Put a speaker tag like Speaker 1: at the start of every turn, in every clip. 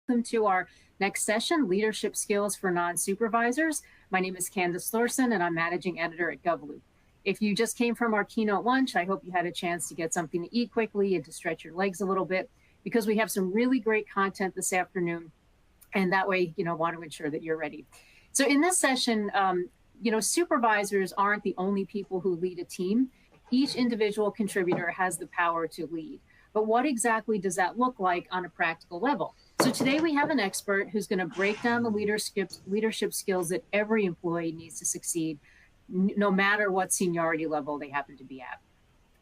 Speaker 1: Welcome to our next session, Leadership Skills for Non-Supervisors. My name is Candace Thorson, and I'm Managing Editor at GovLoop. If you just came from our keynote lunch, I hope you had a chance to get something to eat quickly and to stretch your legs a little bit, because we have some really great content this afternoon, and that way, want to ensure that you're ready. So in this session, supervisors aren't the only people who lead a team. Each individual contributor has the power to lead. But what exactly does that look like on a practical level? So today we have an expert who's going to break down the leadership skills that every employee needs to succeed, no matter what seniority level they happen to be at.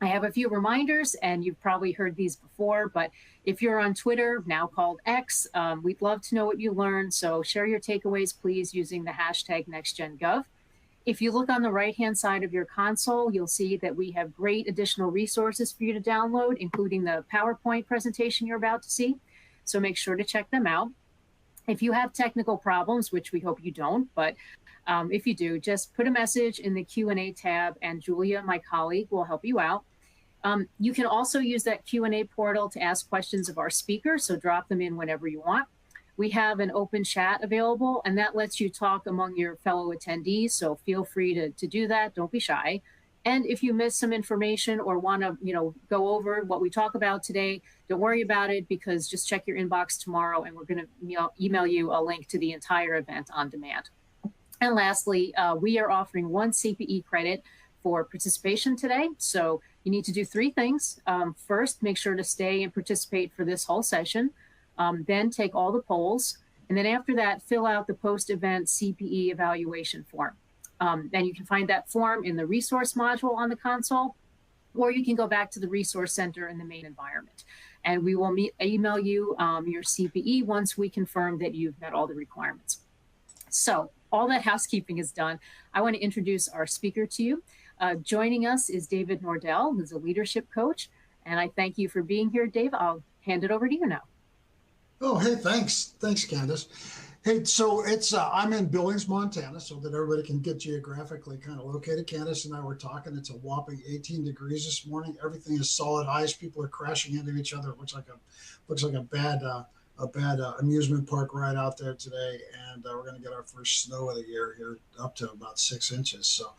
Speaker 1: I have a few reminders, and you've probably heard these before, but if you're on Twitter, now called X, we'd love to know what you learned. So share your takeaways, please, using the hashtag NextGenGov. If you look on the right-hand side of your console, you'll see that we have great additional resources for you to download, including the PowerPoint presentation you're about to see. So make sure to check them out. If you have technical problems, which we hope you don't, but if you do, just put a message in the Q&A tab, and Julia, my colleague, will help you out. You can also use that Q&A portal to ask questions of our speaker, so drop them in whenever you want. We have an open chat available, and that lets you talk among your fellow attendees, so feel free to do that. Don't be shy. And if you miss some information or want to go over what we talk about today, don't worry about it, because just check your inbox tomorrow, and we're going to email you a link to the entire event on demand. And lastly, we are offering 1 CPE credit for participation today. So you need to do 3 things. First, make sure to stay and participate for this whole session. Then take all the polls. And then after that, fill out the post-event CPE evaluation form. And you can find that form in the resource module on the console, or you can go back to the resource center in the main environment. And we will email you your CPE once we confirm that you've met all the requirements. So all that housekeeping is done. I want to introduce our speaker to you. Joining us is David Nordel, who's a leadership coach. And I thank you for being here, Dave. I'll hand it over to you now.
Speaker 2: Oh, hey, thanks. Thanks, Candace. Hey, so I'm in Billings, Montana, so that everybody can get geographically kind of located. Candace and I were talking. It's a whopping 18 degrees this morning. Everything is solid ice. People are crashing into each other. It looks like a bad amusement park ride out there today. And we're going to get our first snow of the year here, up to about 6 inches. So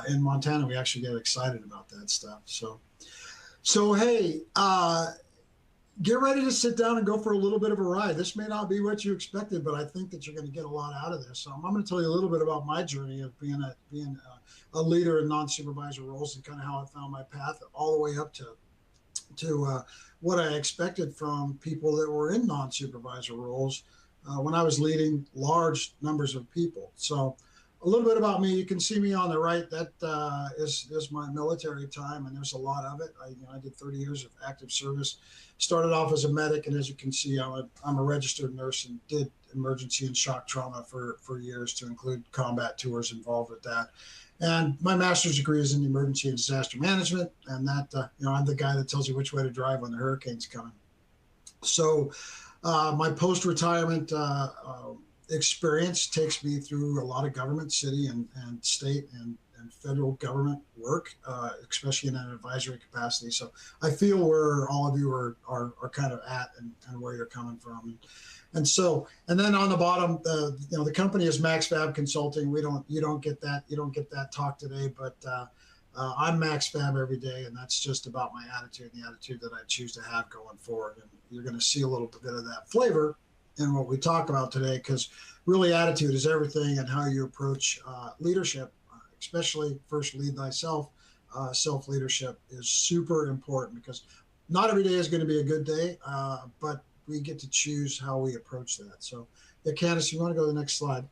Speaker 2: in Montana, we actually get excited about that stuff. So hey, get ready to sit down and go for a little bit of a ride. This may not be what you expected, but I think that you're going to get a lot out of this. So I'm going to tell you a little bit about my journey of being a leader in non-supervisor roles, and kind of how I found my path all the way up to what I expected from people that were in non-supervisor roles when I was leading large numbers of people. So a little bit about me. You can see me on the right. That is my military time, and there's a lot of it. I did 30 years of active service. Started off as a medic, and as you can see, I'm a registered nurse and did emergency and shock trauma for years, to include combat tours involved with that. And my master's degree is in emergency and disaster management, and that I'm the guy that tells you which way to drive when the hurricane's coming. So my post-retirement experience takes me through a lot of government, city and state and federal government work, especially in an advisory capacity. So I feel where all of you are kind of at, and where you're coming from. And then on the bottom, the company is MaxFab Consulting. You don't get that talk today, but I'm MaxFab every day, and that's just about my attitude, and the attitude that I choose to have going forward. And you're going to see a little bit of that flavor in what we talk about today, because really attitude is everything, and how you approach leadership, especially first lead thyself. Self-leadership is super important, because not every day is going to be a good day, but we get to choose how we approach that. So yeah, Candace, you want to go to the next slide?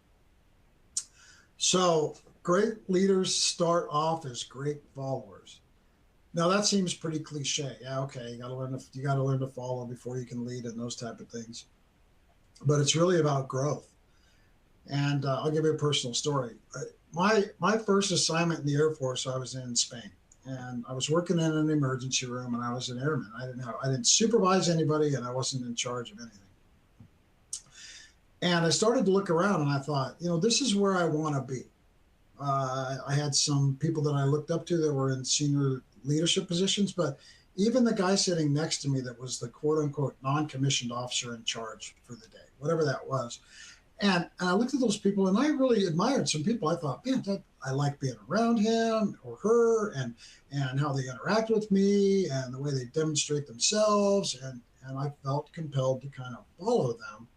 Speaker 2: So great leaders start off as great followers. Now that seems pretty cliche. Yeah, okay, you got to learn to follow before you can lead, and those type of things. But it's really about growth. And I'll give you a personal story. My first assignment in the Air Force, I was in Spain, and I was working in an emergency room, and I was an airman. I didn't supervise anybody, and I wasn't in charge of anything. And I started to look around, and I thought, this is where I want to be. I had some people that I looked up to that were in senior leadership positions, but even the guy sitting next to me that was the quote unquote non-commissioned officer in charge for the day, whatever that was. And I looked at those people and I really admired some people. I thought, man, I like being around him or her and how they interact with me and the way they demonstrate themselves. And I felt compelled to kind of follow them.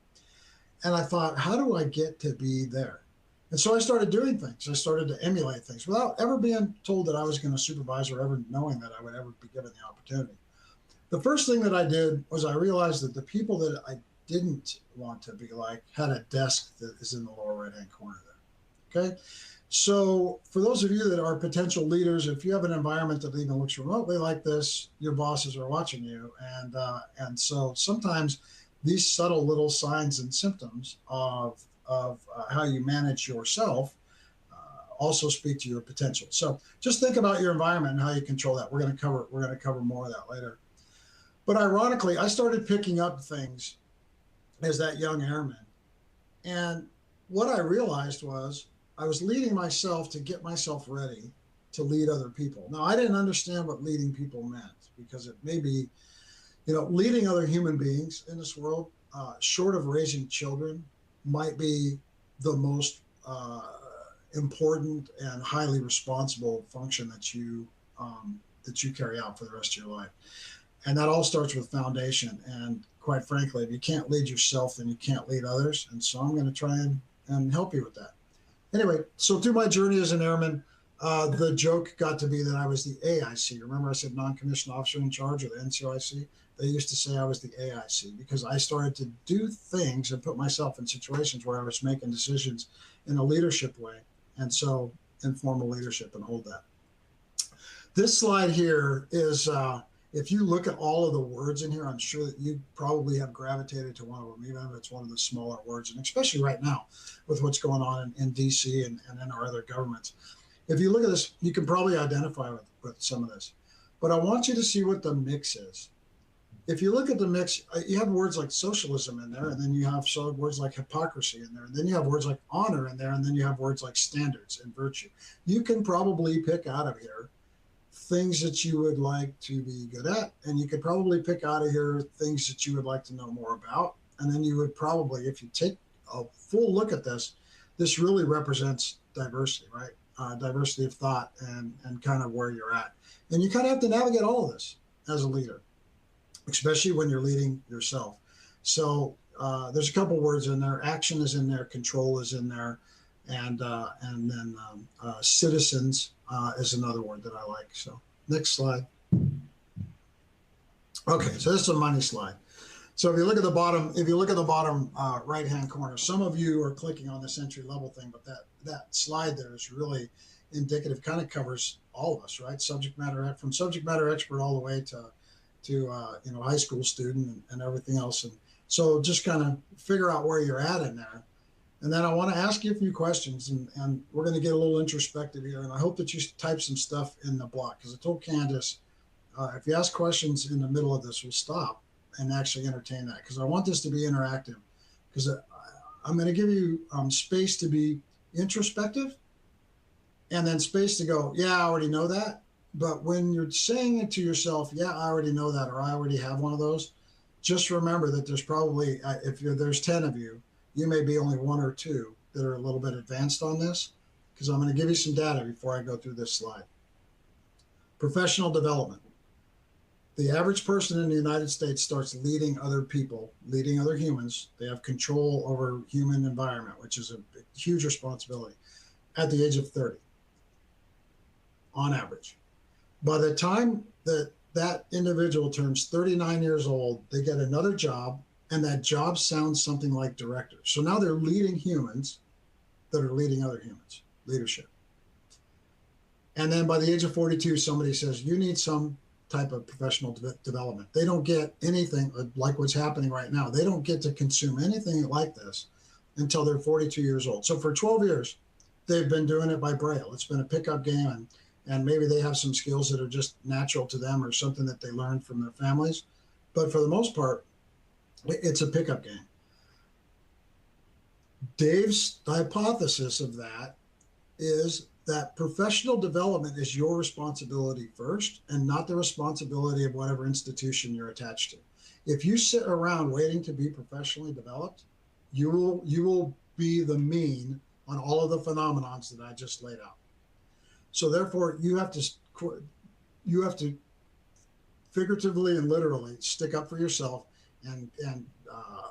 Speaker 2: And I thought, how do I get to be there? And so I started doing things. I started to emulate things without ever being told that I was going to supervise or ever knowing that I would ever be given the opportunity. The first thing that I did was I realized that the people that I didn't want to be like had a desk that is in the lower right-hand corner there. Okay. So for those of you that are potential leaders, if you have an environment that even looks remotely like this, your bosses are watching you. And so sometimes these subtle little signs and symptoms of how you manage yourself also speak to your potential. So just think about your environment and how you control that. We're going to cover more of that later. But ironically, I started picking up things as that young airman. And what I realized was I was leading myself to get myself ready to lead other people. Now, I didn't understand what leading people meant because it may be, leading other human beings in this world, short of raising children, might be the most important and highly responsible function that you carry out for the rest of your life. And that all starts with foundation. And quite frankly, if you can't lead yourself, then you can't lead others. And so I'm going to try and help you with that. Anyway, so through my journey as an airman, the joke got to be that I was the AIC. Remember I said non-commissioned officer in charge, or the NCOIC? They used to say I was the AIC because I started to do things and put myself in situations where I was making decisions in a leadership way. And so informal leadership, and hold that. This slide here is, if you look at all of the words in here, I'm sure that you probably have gravitated to one of them, even if it's one of the smaller words, and especially right now with what's going on in DC and in our other governments. If you look at this, you can probably identify with some of this. But I want you to see what the mix is. If you look at the mix, you have words like socialism in there, and then you have words like hypocrisy in there, and then you have words like honor in there, and then you have words like standards and virtue. You can probably pick out of here things that you would like to be good at, and you could probably pick out of here things that you would like to know more about. And then you would probably, if you take a full look at this really represents diversity, right? Diversity of thought and kind of where you're at. And you kind of have to navigate all of this as a leader, especially when you're leading yourself. So there's a couple words in there. Action is in there. Control is in there. And then citizens is another word that I like. So next slide. Okay, so this is a money slide. So if you look at the bottom, right-hand corner, some of you are clicking on this entry level thing, but that slide there is really indicative, kind of covers all of us, right? From subject matter expert all the way to high school student and everything else. And so just kind of figure out where you're at in there. And then I want to ask you a few questions, and we're going to get a little introspective here. And I hope that you type some stuff in the block, because I told Candace, if you ask questions in the middle of this, we'll stop and actually entertain that, because I want this to be interactive, because I'm going to give you space to be introspective and then space to go, yeah, I already know that. But when you're saying it to yourself, yeah, I already know that, or I already have one of those, just remember that there's probably, there's 10 of you, you may be only one or two that are a little bit advanced on this, because I'm going to give you some data before I go through this slide. Professional development. The average person in the United States starts leading other people, leading other humans. They have control over human environment, which is a huge responsibility, at the age of 30, on average. By the time that individual turns 39 years old, they get another job, and that job sounds something like director. So now they're leading humans that are leading other humans, leadership. And then by the age of 42, somebody says, you need some type of professional development. They don't get anything like what's happening right now. They don't get to consume anything like this until they're 42 years old. So for 12 years, they've been doing it by Braille. It's been a pickup game, and maybe they have some skills that are just natural to them or something that they learned from their families. But for the most part, it's a pickup game. Dave's hypothesis of that is that professional development is your responsibility first and not the responsibility of whatever institution you're attached to. If you sit around waiting to be professionally developed, you will be the mean on all of the phenomenons that I just laid out. So therefore, you have to figuratively and literally stick up for yourself and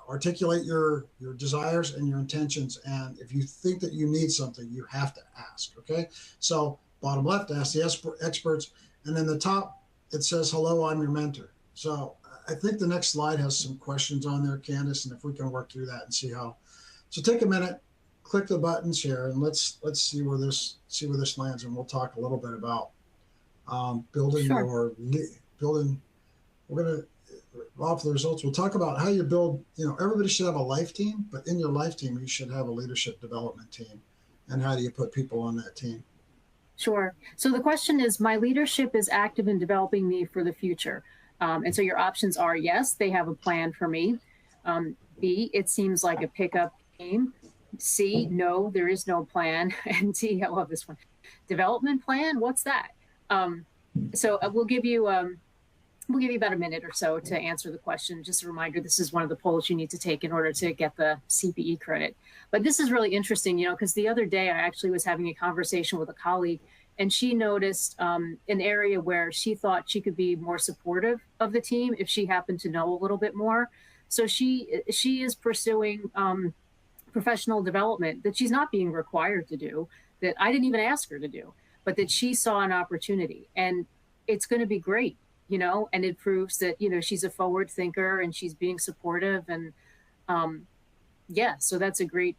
Speaker 2: articulate your desires and your intentions. And if you think that you need something, you have to ask. Okay. So bottom left, ask the experts, and then the top it says, "Hello, I'm your mentor." So I think the next slide has some questions on there, Candace, and if we can work through that and see how. So take a minute, click the buttons here, and let's see where this lands, and we'll talk a little bit about building
Speaker 1: Sure.
Speaker 2: building. We're gonna off the results. We'll talk about how you build. Everybody should have a life team, but in your life team, you should have a leadership development team, and how do you put people on that team?
Speaker 1: Sure. So the question is, my leadership is active in developing me for the future. And so your options are, yes, they have a plan for me. B, it seems like a pickup game. C, no, there is no plan. And D, I love this one. Development plan? What's that? So we'll give you about a minute or so to answer the question. Just a reminder, this is one of the polls you need to take in order to get the CPE credit. But this is really interesting, because the other day I actually was having a conversation with a colleague, and she noticed an area where she thought she could be more supportive of the team if she happened to know a little bit more. So she is pursuing professional development that she's not being required to do, that I didn't even ask her to do, but that she saw an opportunity. And it's going to be great, and it proves that, she's a forward thinker and she's being supportive. And yeah, so that's a great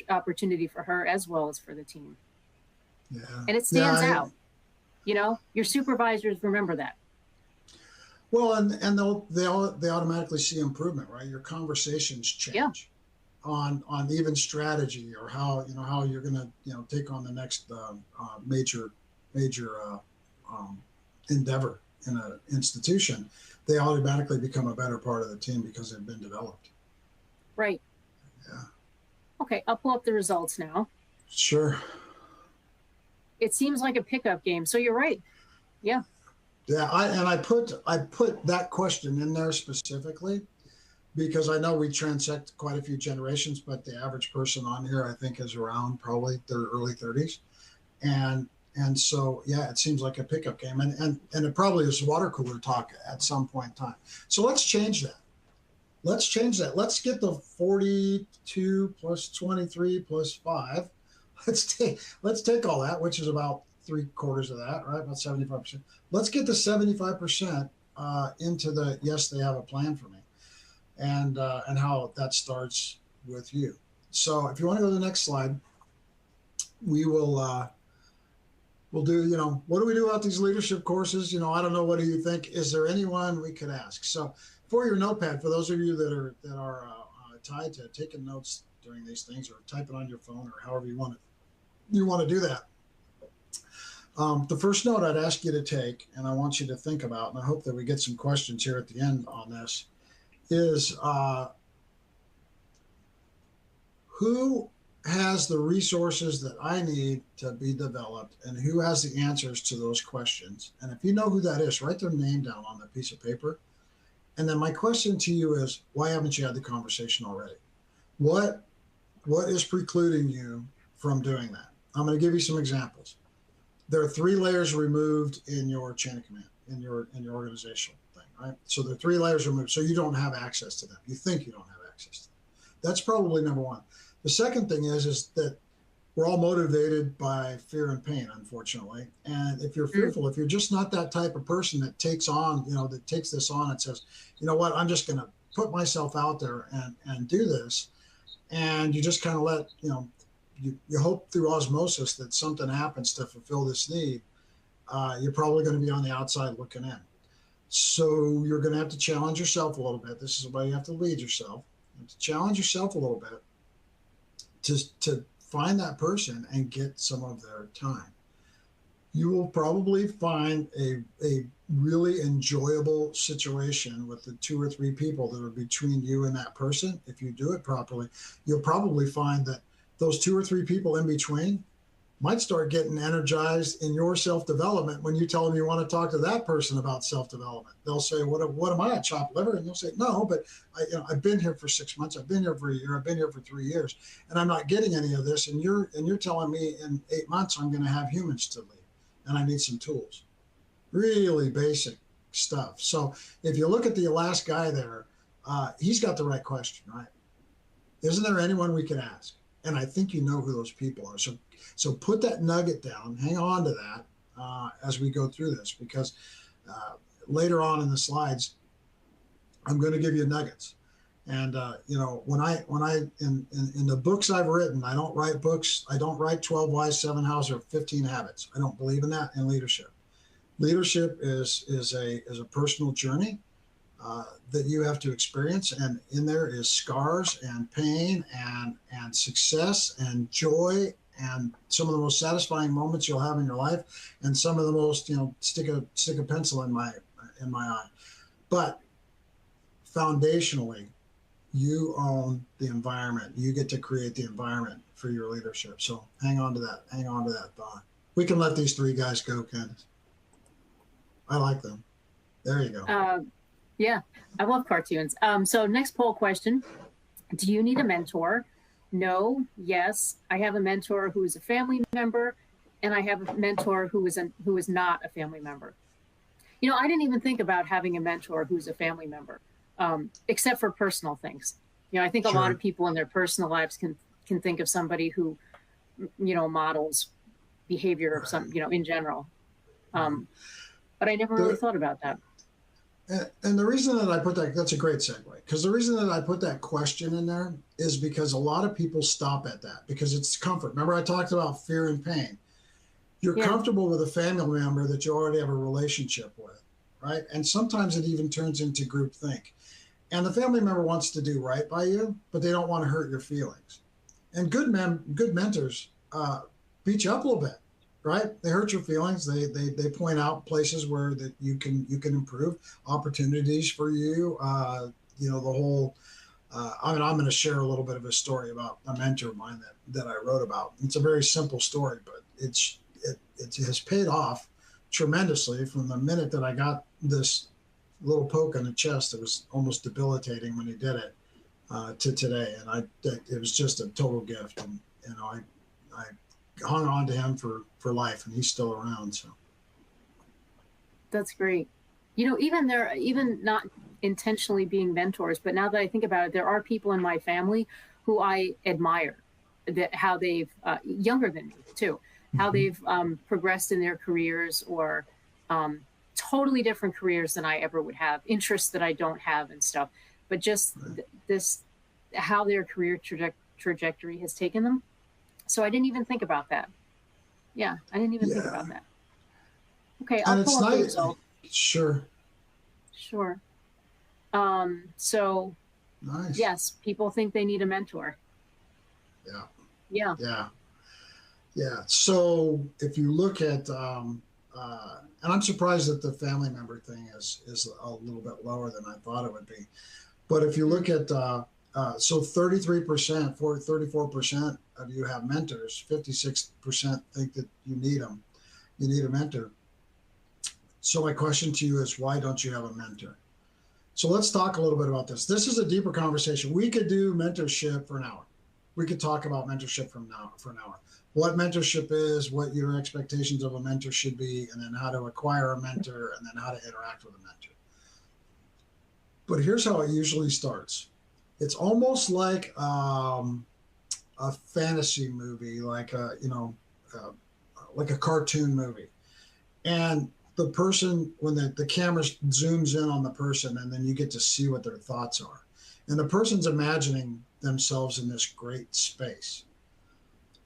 Speaker 1: opportunity for her as well as for the team.
Speaker 2: Yeah.
Speaker 1: And it stands out. Your supervisors remember that.
Speaker 2: Well, and they automatically see improvement, right? Your conversations change.
Speaker 1: Yeah.
Speaker 2: On even strategy, or how you're going to take on the next major endeavor in an institution. They automatically become a better part of the team because they've been developed.
Speaker 1: Right.
Speaker 2: Yeah.
Speaker 1: Okay, I'll pull up the results now.
Speaker 2: Sure.
Speaker 1: It seems like a pickup game, so you're right. Yeah.
Speaker 2: Yeah, I put that question in there specifically because I know we transect quite a few generations, but the average person on here, I think, is around probably their early 30s. And so, yeah, it seems like a pickup game. And it probably is water cooler talk at some point in time. So let's change that. Let's get the 42 plus 23 plus 5. Let's take all that, which is about 3/4 of that, right? About 75%. Let's get the 75% into the, yes, they have a plan for me. And how that starts with you. So if you want to go to the next slide, we'll do, what do we do about these leadership courses? I don't know. What do you think? Is there anyone we could ask? So for your notepad, for those of you that are tied to taking notes during these things, or typing on your phone, or however you want to do that. The first note I'd ask you to take, and I want you to think about, and I hope that we get some questions here at the end on this, is who has the resources that I need to be developed, and who has the answers to those questions. And if you know who that is, write their name down on that piece of paper. And then my question to you is, why haven't you had the conversation already? What is precluding you from doing that? I'm going to give you some examples. There are 3 layers removed in your chain of command, in your organizational thing, right? So there are 3 layers removed, so you don't have access to them. You think you don't have access to them. That's probably number one. The second thing is that we're all motivated by fear and pain, unfortunately. And if you're fearful, if you're just not that type of person that takes this on and says, you know what, I'm just going to put myself out there and do this. And you just kind of let, you hope through osmosis that something happens to fulfill this need. You're probably going to be on the outside looking in. So you're going to have to challenge yourself a little bit. This is why you have to lead yourself. You have to challenge yourself a little bit to find that person and get some of their time. You will probably find a really enjoyable situation with the 2 or 3 people that are between you and that person. If you do it properly, you'll probably find that those 2 or 3 people in between might start getting energized in your self-development when you tell them you want to talk to that person about self-development. They'll say, what am I, a chopped liver? And you'll say, no, but I've been here for 6 months. I've been here for a year. I've been here for 3 years, and I'm not getting any of this. And you're telling me in 8 months I'm going to have humans to lead, and I need some tools. Really basic stuff. So if you look at the last guy there, he's got the right question, right? Isn't there anyone we can ask? And I think you know who those people are. So put that nugget down, hang on to that as we go through this, because later on in the slides, I'm going to give you nuggets. And when I in the books I've written, I don't write books. I don't write 12 Whys, 7 Hows, or 15 Habits. I don't believe in that in leadership. Leadership is a personal journey that you have to experience, and in there is scars and pain and success and joy and some of the most satisfying moments you'll have in your life, and some of the most, stick a pencil in my eye. But foundationally, you own the environment. You get to create the environment for your leadership. So hang on to that. Hang on to that thought. We can let these 3 guys go, Candace. I like them. There you go.
Speaker 1: Yeah, I love cartoons. So next poll question: do you need a mentor? No, yes. I have a mentor who is a family member, and I have a mentor who is not a family member. I didn't even think about having a mentor who's a family member, except for personal things. I think a lot of people in their personal lives can think of somebody who, models behavior of some, in general. But I never really thought about that.
Speaker 2: And the reason that I put that's a great segue, because the reason that I put that question in there is because a lot of people stop at that because it's comfort. Remember, I talked about fear and pain. You're comfortable with a family member that you already have a relationship with, right? And sometimes it even turns into groupthink. And the family member wants to do right by you, but they don't want to hurt your feelings. And good mentors beat you up a little bit. Right? They hurt your feelings. They point out places where that you can improve, opportunities for you. The whole. I'm going to share a little bit of a story about a mentor of mine that I wrote about. It's a very simple story, but it has paid off tremendously from the minute that I got this little poke in the chest that was almost debilitating when he did it to today, and it was just a total gift. And I hung on to him for life, and he's still around. So
Speaker 1: that's great. Even not intentionally being mentors, but now that I think about it, there are people in my family who I admire, that how they've younger than me too, how they've progressed in their careers, or totally different careers than I ever would have, interests that I don't have and stuff, but just this, how their career trajectory has taken them. So I didn't even think about that. Yeah, I didn't even think about that. Okay, I'll pull up the result.
Speaker 2: Sure.
Speaker 1: So,
Speaker 2: nice.
Speaker 1: Yes, people think they need a mentor.
Speaker 2: Yeah. So if you look at, and I'm surprised that the family member thing is a little bit lower than I thought it would be. But if you look at, so 33%, 34% of you have mentors, 56% think that you need them. You need a mentor. So my question to you is, why don't you have a mentor? So let's talk a little bit about this. This is a deeper conversation. We could do mentorship for an hour. We could talk about mentorship for an hour. What mentorship is, what your expectations of a mentor should be, and then how to acquire a mentor, and then how to interact with a mentor. But here's how it usually starts. It's almost like a fantasy movie, like a cartoon movie. And the person, when the camera zooms in on the person, and then you get to see what their thoughts are. And the person's imagining themselves in this great space.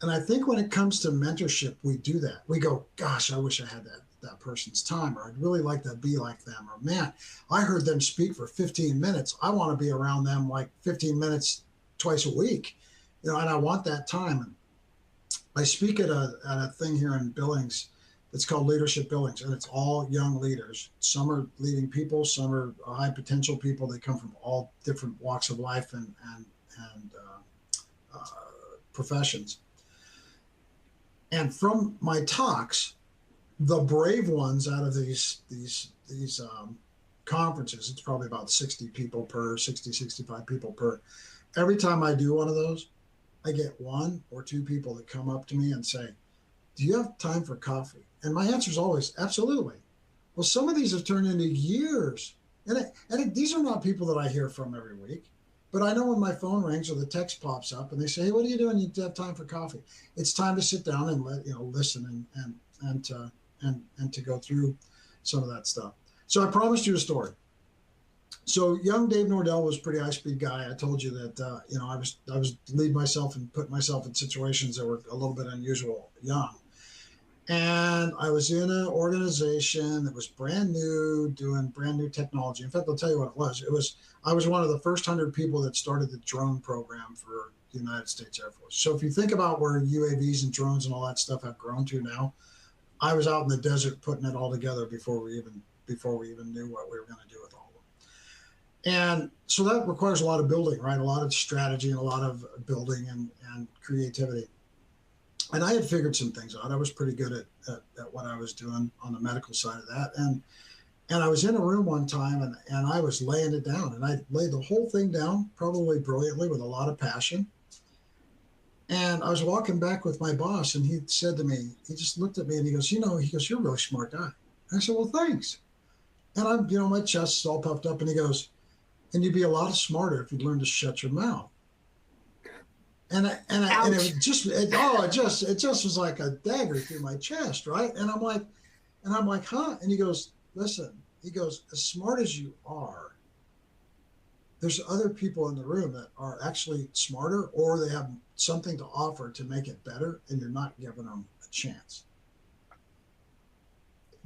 Speaker 2: And I think when it comes to mentorship, we do that. We go, gosh, I wish I had that person's time, or I'd really like to be like them, or man, I heard them speak for 15 minutes. I want to be around them like 15 minutes twice a week, and I want that time. And I speak at a thing here in Billings. It's called Leadership Billings, and it's all young leaders. Some are leading people, some are high potential people. They come from all different walks of life and professions. And from my talks, the brave ones out of these conferences, it's probably about 60 people per, 60, 65 people per. Every time I do one of those, I get one or two people that come up to me and say, do you have time for coffee? And my answer is always, absolutely. Well, some of these have turned into years. These are not people that I hear from every week, but I know when my phone rings or the text pops up and they say, hey, what are you doing? You have time for coffee. It's time to sit down and listen and to go through some of that stuff. So I promised you a story. So young Dave Nordel was a pretty high-speed guy. I told you that I was lead myself and put myself in situations that were a little bit unusual young. And I was in an organization that was brand new, doing brand new technology. In fact, I'll tell you what it was. I was one of the first 100 people that started the drone program for the United States Air Force. So if you think about where UAVs and drones and all that stuff have grown to now, I was out in the desert putting it all together before we even knew what we were going to do with all of them. And so that requires a lot of building, right? A lot of strategy and a lot of building and creativity. And I had figured some things out. I was pretty good at what I was doing on the medical side of that. And I was in a room one time and I was laying it down, and I laid the whole thing down, probably brilliantly with a lot of passion. And I was walking back with my boss, and he said to me, he just looked at me and he goes, you're a really smart guy. And I said, well, thanks. And I'm, my chest is all puffed up, and he goes, and you'd be a lot smarter if you'd learn to shut your mouth. And it just was like a dagger through my chest, right? And I'm like, huh? And he goes, listen, as smart as you are, there's other people in the room that are actually smarter, or they have something to offer to make it better, and you're not giving them a chance.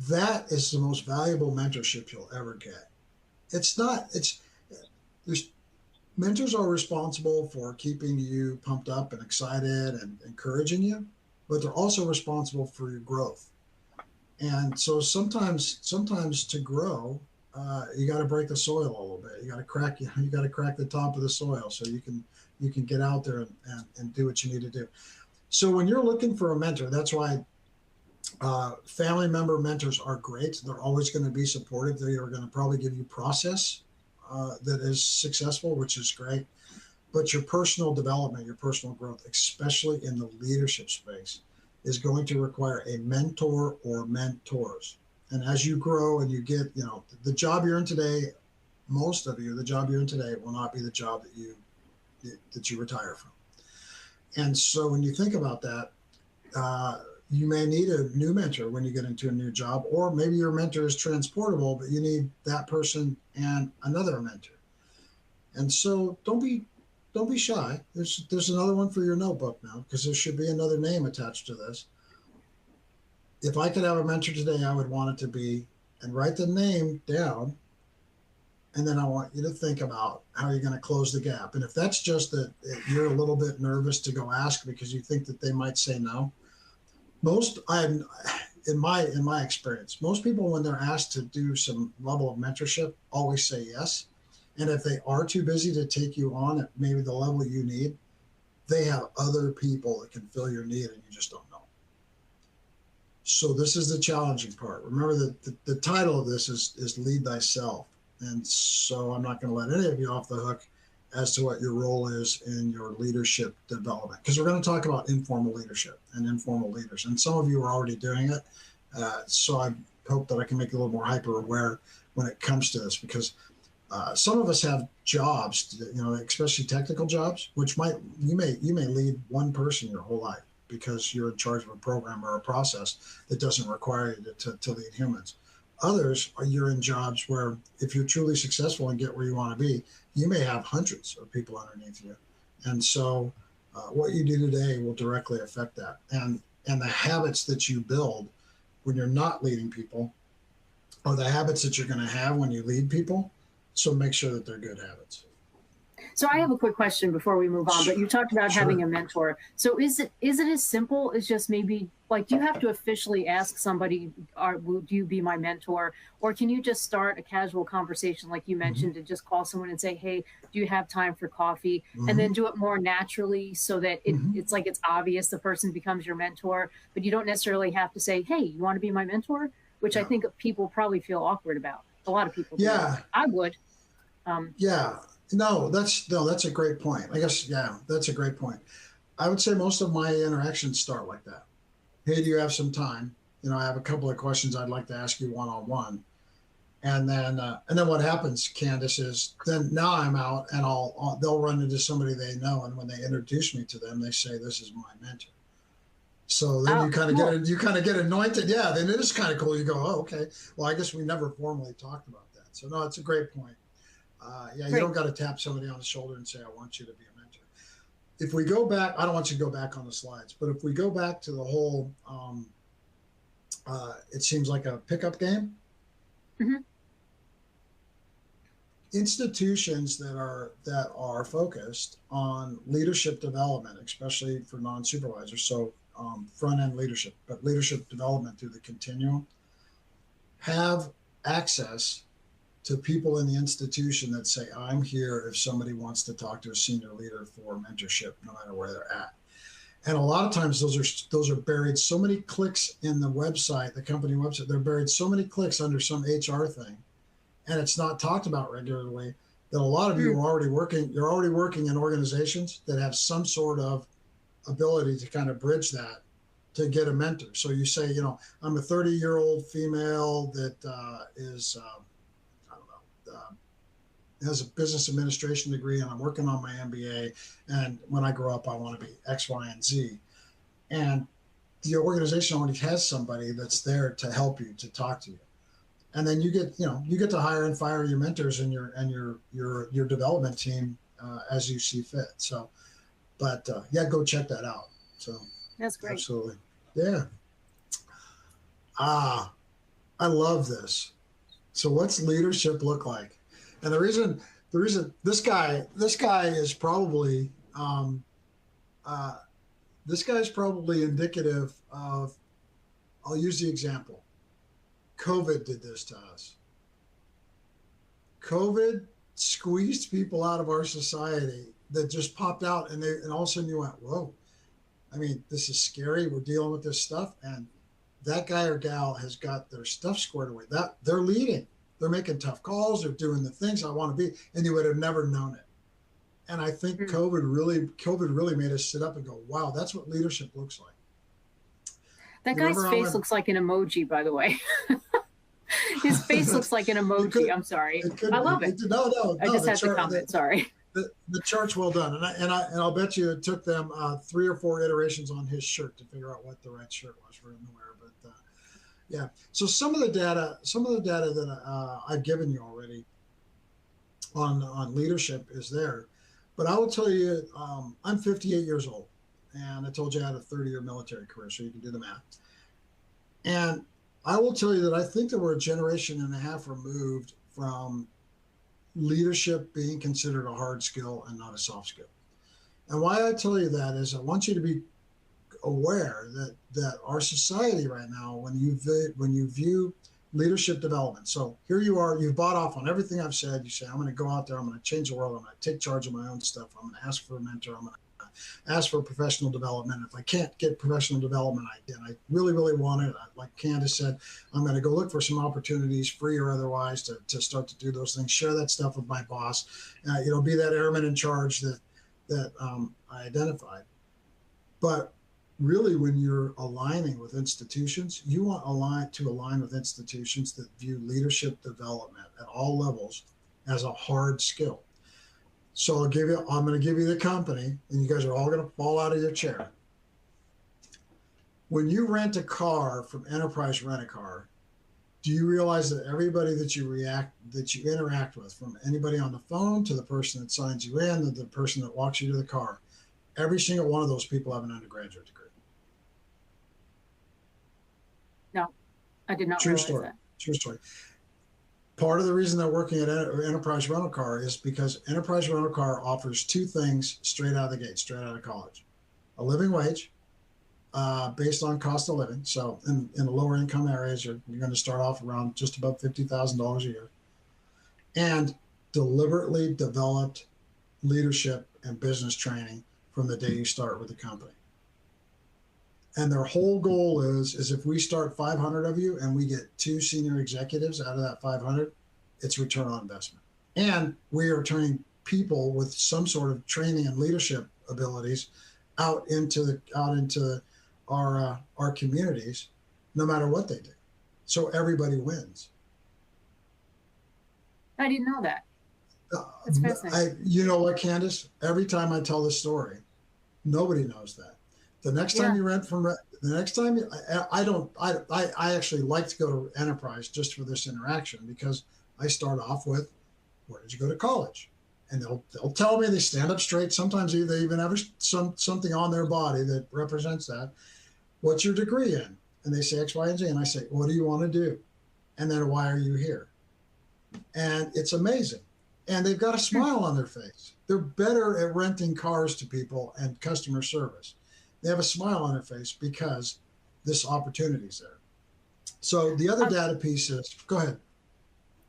Speaker 2: That is the most valuable mentorship you'll ever get. Mentors are responsible for keeping you pumped up and excited and encouraging you, but they're also responsible for your growth. And so sometimes to grow, you got to break the soil a little bit. You got to crack the top of the soil so you can get out there and do what you need to do. So when you're looking for a mentor, that's why family member mentors are great. They're always going to be supportive. They are going to probably give you process that is successful, which is great. But your personal development, your personal growth, especially in the leadership space, is going to require a mentor or mentors. And as you grow and you get, the job you're in today, most of you, the job you're in today will not be the job that you retire from. And so when you think about that, you may need a new mentor when you get into a new job, or maybe your mentor is transportable, but you need that person and another mentor. And so don't be shy. There's another one for your notebook now, because there should be another name attached to this. If I could have a mentor today, I would want it to be, and write the name down, and then I want you to think about how you're going to close the gap. And if that's just that you're a little bit nervous to go ask because you think that they might say no, in my experience, most people, when they're asked to do some level of mentorship, always say yes. And if they are too busy to take you on at maybe the level you need, they have other people that can fill your need, and you just don't know. So this is the challenging part. Remember that the title of this is Lead Thyself. And so I'm not going to let any of you off the hook as to what your role is in your leadership development, because we're going to talk about informal leadership and informal leaders. And some of you are already doing it. So I hope that I can make you a little more hyper aware when it comes to this, because some of us have jobs, especially technical jobs, which you may lead one person your whole life because you're in charge of a program or a process that doesn't require you to lead humans. Others you're in jobs where, if you're truly successful and get where you want to be, you may have hundreds of people underneath you. And so what you do today will directly affect that. And the habits that you build when you're not leading people are the habits that you're going to have when you lead people. So make sure that they're good habits.
Speaker 1: So I have a quick question before we move on, but you talked about having a mentor. So is it as simple as just maybe like do you have to officially ask somebody, would you be my mentor? Or can you just start a casual conversation like you
Speaker 2: Mhm.
Speaker 1: mentioned and just call someone and say, hey, do you have time for coffee? And then
Speaker 2: Mhm.
Speaker 1: do it more naturally so that
Speaker 2: Mhm.
Speaker 1: it's like it's obvious the person becomes your mentor, but you don't necessarily have to say, hey, you want to be my mentor? Which I
Speaker 2: Yeah.
Speaker 1: think people probably feel awkward about. A lot of people do.
Speaker 2: Yeah.
Speaker 1: I would. Um,
Speaker 2: Yeah. No, that's a great point. I guess, yeah, that's a great point. I would say most of my interactions start like that. Hey, do you have some time? I have a couple of questions I'd like to ask you one on one. And then what happens, Candace, is then now I'm out and they'll run into somebody they know. And when they introduce me to them, they say, this is my mentor. So then
Speaker 1: oh, cool.
Speaker 2: you kind of get anointed. Yeah. Then it is kind of cool. You go, oh, okay. Well, I guess we never formally talked about that. So no, it's a great point. Yeah, you
Speaker 1: Great.
Speaker 2: don't got to tap somebody on the shoulder and say, I want you to be a mentor. If we go back, I don't want you to go back on the slides, but if we go back to the whole, it seems like a pickup game.
Speaker 1: Mhm.
Speaker 2: Institutions that are focused on leadership development, especially for non-supervisors, so front end leadership, but leadership development through the continuum, have access to people in the institution that say, I'm here if somebody wants to talk to a senior leader for mentorship, no matter where they're at. And a lot of times those are buried so many clicks in the website, the company website, they're buried so many clicks under some HR thing, and it's not talked about regularly, that a lot of you
Speaker 1: Mm.
Speaker 2: you're already working in organizations that have some sort of ability to kind of bridge that to get a mentor. So you say, I'm a 30-year-old female that is I don't know, has a business administration degree, and I'm working on my MBA. And when I grow up, I want to be X, Y, and Z. And the organization already has somebody that's there to help you, to talk to you. And then you get to hire and fire your mentors and your development team as you see fit. So, but yeah, go check that out. So,
Speaker 1: That's great.
Speaker 2: absolutely, yeah. Ah, I love this. So what's leadership look like? And the reason this guy is probably uh, this guy is probably indicative of. I'll use the example. COVID did this to us. COVID squeezed people out of our society that just popped out, and all of a sudden you went, whoa. I mean, this is scary. We're dealing with this stuff, and that guy or gal has got their stuff squared away. That they're leading, they're making tough calls, they're doing the things I want to be, and you would have never known it. And I think
Speaker 1: Mm.
Speaker 2: COVID really made us sit up and go, wow, that's what leadership looks like.
Speaker 1: That
Speaker 2: You
Speaker 1: guy's
Speaker 2: remember on
Speaker 1: face looks like an emoji, by the way. His face
Speaker 2: my
Speaker 1: looks like an
Speaker 2: it
Speaker 1: emoji.
Speaker 2: could
Speaker 1: I'm sorry.
Speaker 2: it could
Speaker 1: I
Speaker 2: be
Speaker 1: love it.
Speaker 2: it, no no
Speaker 1: I
Speaker 2: no
Speaker 1: just
Speaker 2: the
Speaker 1: had to
Speaker 2: chart
Speaker 1: comment. Sorry.
Speaker 2: the chart's well done, and I'll bet you it took them 3 or 4 iterations on his shirt to figure out what the right shirt was for him to wear. But yeah, so some of the data that I've given you already on leadership is there, but I will tell you, I'm 58 years old, and I told you I had a 30-year military career, so you can do the math. And I will tell you that I think that we're a generation and a half removed from leadership being considered a hard skill and not a soft skill. And why I tell you that is I want you to be aware that our society right now, when you view leadership development, so here you are, you've bought off on everything I've said. You say, I'm going to go out there, I'm going to change the world, I'm going to take charge of my own stuff, I'm going to ask for a mentor, I'm going to ask for professional development. If I can't get professional development, I really, really want it. Like Candace said, I'm going to go look for some opportunities, free or otherwise, to start to do those things. Share that stuff with my boss. Be that airman in charge that I identified. But really, when you're aligning with institutions, you want to align with institutions that view leadership development at all levels as a hard skill. So I'm going to give you the company, and you guys are all going to fall out of your chair. When you rent a car from Enterprise Rent a Car, do you realize that everybody that you interact with, from anybody on the phone to the person that signs you in, to the person that walks you to the car, every single one of those people have an undergraduate degree?
Speaker 1: No, I did not
Speaker 2: True
Speaker 1: realize
Speaker 2: story.
Speaker 1: that.
Speaker 2: True story. part of the reason they're working at Enterprise Rental Car is because Enterprise Rental Car offers two things straight out of the gate, straight out of college: a living wage based on cost of living. So in the lower income areas, you're going to start off around just above $50,000 a year, and deliberately developed leadership and business training from the day you start with the company. And their whole goal is if we start 500 of you and we get 2 senior executives out of that 500, it's return on investment. And we are turning people with some sort of training and leadership abilities out into our communities, no matter what they do. So everybody wins.
Speaker 1: I didn't know that. That's fascinating.
Speaker 2: You know what, Candace? Every time I tell this story, nobody knows that. The next time you rent from, the next time I actually like to go to Enterprise just for this interaction, because I start off with, where did you go to college? And they'll tell me, they stand up straight. Sometimes they even have something on their body that represents that. What's your degree in? And they say X, Y, and Z. And I say, what do you want to do? And then why are you here? And it's amazing. And they've got a smile on their face. They're better at renting cars to people and customer service. They have a smile on their face because this opportunity is there. So the other data piece is, go ahead.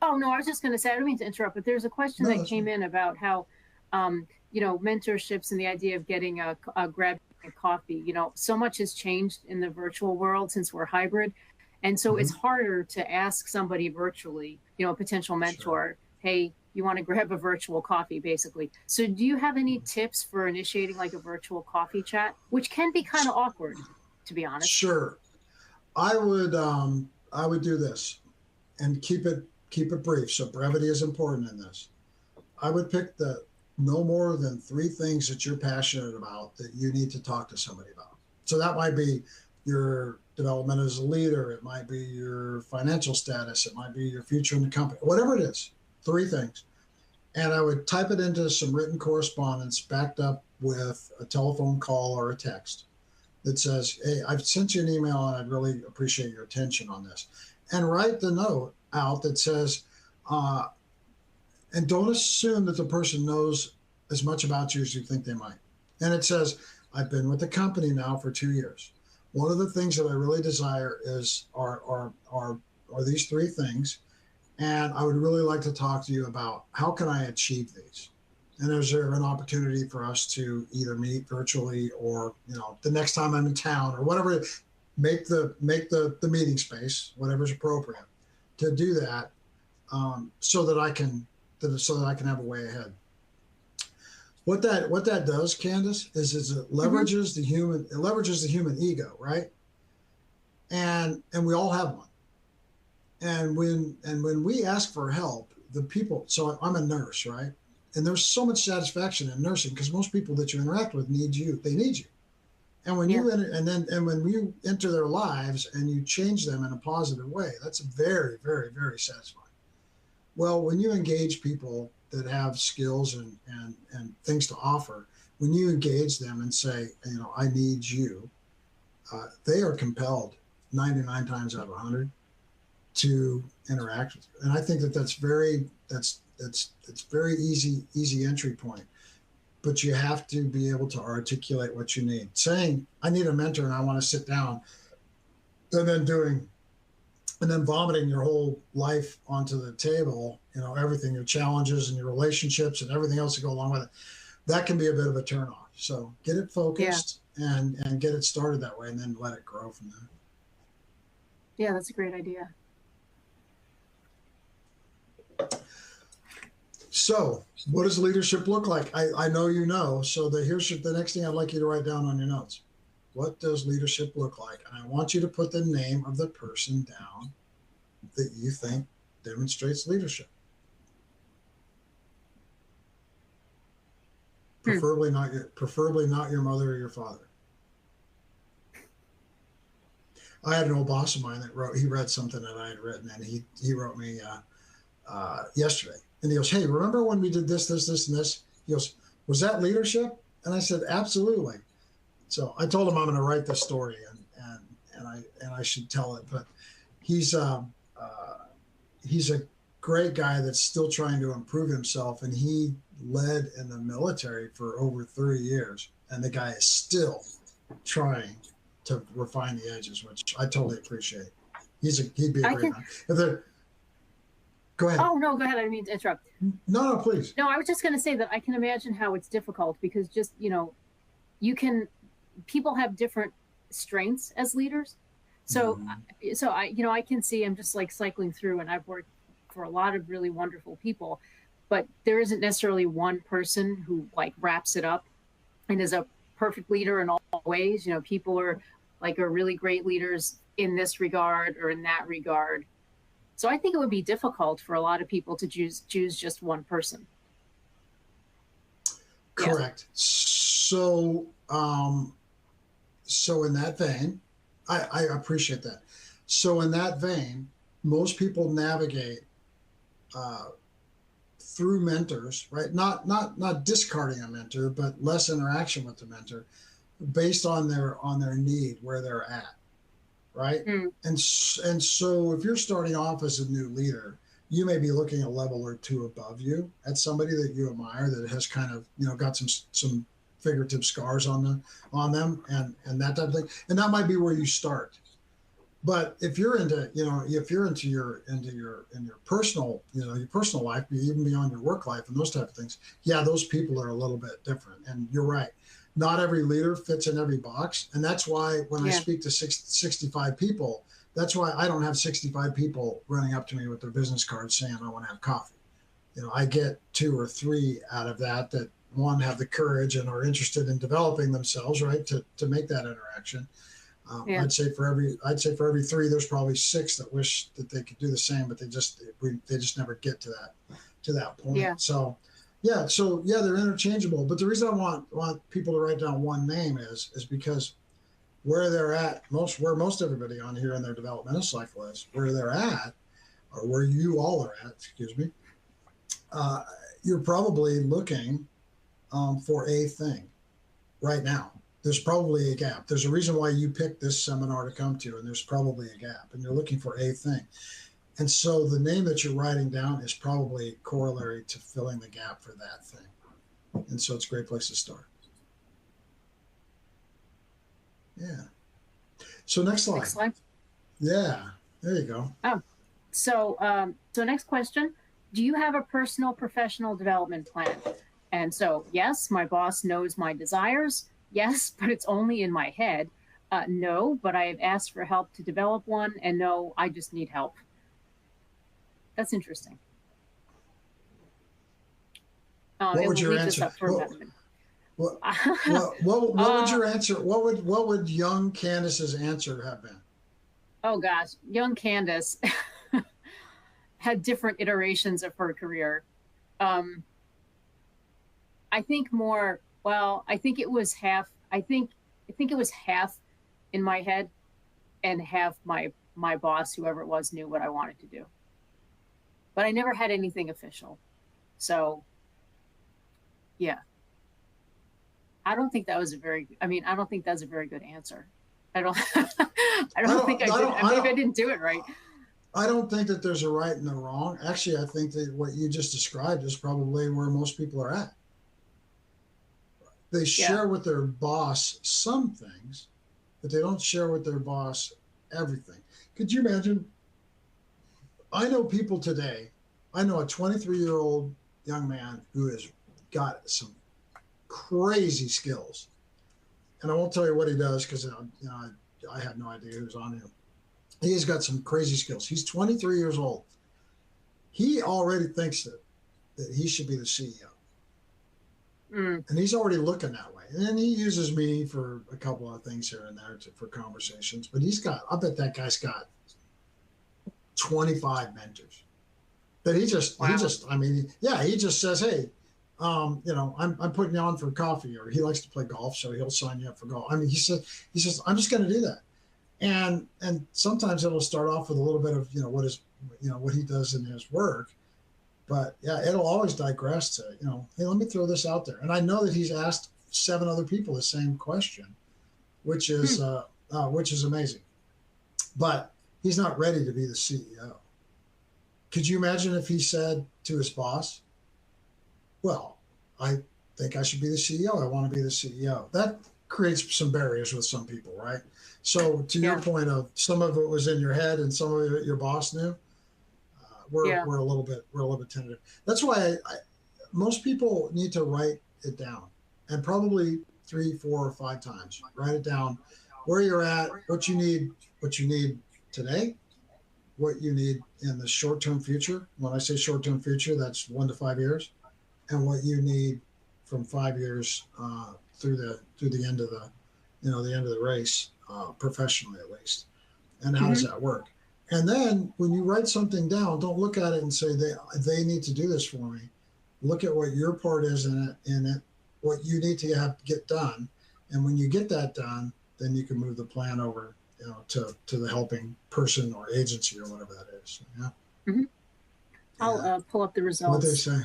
Speaker 1: Oh, no, I was just going to say, I don't mean to interrupt, but there's a question that came in about how, mentorships and the idea of getting grabbing a coffee. So much has changed in the virtual world since we're hybrid. And so it's harder to ask somebody virtually, a potential mentor, hey, you want to grab a virtual coffee, basically. So do you have any tips for initiating like a virtual coffee chat, which can be kind of awkward, to be honest?
Speaker 2: Sure. I would do this and keep it brief. So brevity is important in this. I would pick no more than 3 things that you're passionate about that you need to talk to somebody about. So that might be your development as a leader. It might be your financial status. It might be your future in the company, whatever it is. 3 things. And I would type it into some written correspondence backed up with a telephone call or a text that says, hey, I've sent you an email and I'd really appreciate your attention on this. And write the note out that says, and don't assume that the person knows as much about you as you think they might. And it says, I've been with the company now for 2 years. One of the things that I really desire are these 3 things. And I would really like to talk to you about how can I achieve these? And is there an opportunity for us to either meet virtually or, the next time I'm in town or whatever, make the meeting space, whatever's appropriate to do that, so that I can have a way ahead. What that does, Candace, is it leverages the human ego, right? And we all have one. And when we ask for help, the people, so I'm a nurse, right? And there's so much satisfaction in nursing because most people that you interact with need you. They need you. And when you when you enter their lives and you change them in a positive way, that's very, very, very satisfying. Well, when you engage people that have skills and things to offer, when you engage them and say, I need you, they are compelled 99 times out of 100 to interact with you. And I think that's very easy entry point. But you have to be able to articulate what you need. Saying, I need a mentor and I want to sit down, and then vomiting your whole life onto the table, everything, your challenges and your relationships and everything else that go along with it, that can be a bit of a turnoff. So get it focused and get it started that way, and then let it grow from there.
Speaker 1: Yeah, that's a great idea.
Speaker 2: So what does leadership look like? I know you know. So here's the next thing I'd like you to write down on your notes. What does leadership look like? And I want you to put the name of the person down that you think demonstrates leadership. Preferably not your mother or your father. I had an old boss of mine that read something that I had written, and he wrote me yesterday. And he goes, hey, remember when we did this, and this? He goes, was that leadership? And I said, absolutely. So I told him I'm going to write this story and I should tell it. But he's a great guy that's still trying to improve himself, and he led in the military for over 30 years, and the guy is still trying to refine the edges, which I totally appreciate. He'd be a great man. Go ahead.
Speaker 1: Oh, no, go ahead. I didn't mean to interrupt.
Speaker 2: No, please.
Speaker 1: No, I was just going to say that I can imagine how it's difficult because just, people have different strengths as leaders. So, I can see, I'm just like cycling through, and I've worked for a lot of really wonderful people, but there isn't necessarily one person who like wraps it up and is a perfect leader in all ways. People are really great leaders in this regard or in that regard. So I think it would be difficult for a lot of people to choose just one person.
Speaker 2: Correct. Yeah. So in that vein, I appreciate that. So in that vein, most people navigate through mentors, right? Not discarding a mentor, but less interaction with the mentor, based on their need, where they're at, right? And so if you're starting off as a new leader, you may be looking a level or two above you at somebody that you admire that has kind of got some figurative scars on them and that type of thing, and that might be where you start. But if you're into your personal your personal life, even beyond your work life and those type of things, yeah, those people are a little bit different. And you're right, not every leader fits in every box, and that's why when I speak to 65 people, that's why I don't have 65 people running up to me with their business cards saying I want to have coffee. I get 2 or 3 out of that one have the courage and are interested in developing themselves, right, to make that interaction. I'd say for every 3, there's probably 6 that wish that they could do the same, but they just never get to that point. Yeah. So they're interchangeable. But the reason I want people to write down one name is because where they're at, where most everybody on here in their developmental cycle is, where they're at, or where you all are at, excuse me, you're probably looking for a thing right now. There's probably a gap. There's a reason why you picked this seminar to come to, and there's probably a gap, and you're looking for a thing. And so the name that you're writing down is probably corollary to filling the gap for that thing. And so it's a great place to start. Yeah. So next slide.
Speaker 1: Next slide.
Speaker 2: Yeah, there you go.
Speaker 1: Oh, so next question. Do you have a personal professional development plan? And so, yes, my boss knows my desires. Yes, but it's only in my head. No, but I have asked for help to develop one. And no, I just need help. That's interesting.
Speaker 2: What would your answer? What would your answer? What would young Candace's answer have been?
Speaker 1: Oh gosh, young Candace had different iterations of her career. I think more. Well, I think it was half. I think it was half in my head, and half my boss, whoever it was, knew what I wanted to do. But I never had anything official, so yeah. I don't think that was a very. I mean, I don't think that's a very good answer. I don't think I did. Maybe I didn't do it right.
Speaker 2: I don't think that there's a right and a wrong. Actually, I think that what you just described is probably where most people are at. They share with their boss some things, but they don't share with their boss everything. Could you imagine? I know people today. I know a 23-year-old young man who has got some crazy skills, and I won't tell you what he does because I have no idea who's on him. He's got some crazy skills. He's 23 years old. He already thinks that he should be the CEO. And he's already looking that way. And he uses me for a couple of things here and there for conversations. But I bet that guy's got 25 mentors. But he just says, hey, I'm putting you on for coffee, or he likes to play golf, so he'll sign you up for golf. I mean, he says, I'm just going to do that. And sometimes it'll start off with a little bit of, what he does in his work. But yeah, it'll always digress to, hey, let me throw this out there. And I know that he's asked 7 other people the same question, which is amazing. But he's not ready to be the CEO. Could you imagine if he said to his boss, well, I think I should be the CEO. I want to be the CEO. That creates some barriers with some people, right? So to your
Speaker 1: Yeah.
Speaker 2: point of some of it was in your head and some of it your boss knew,
Speaker 1: Yeah.
Speaker 2: we're a little bit tentative. That's why most people need to write it down, and probably 3, 4, or 5 times. Write it down, where you're at, what you need today, what you need in the short-term future. When I say short-term future, that's 1 to 5 years, and what you need from 5 years through the end of the end of the race, professionally at least. And how does that work? And then when you write something down, don't look at it and say they need to do this for me. Look at what your part is in it, what you need to get done, and when you get that done, then you can move the plan over, to the helping person or agency or whatever that is. Yeah.
Speaker 1: Mm-hmm. I'll pull up the results.
Speaker 2: What they say?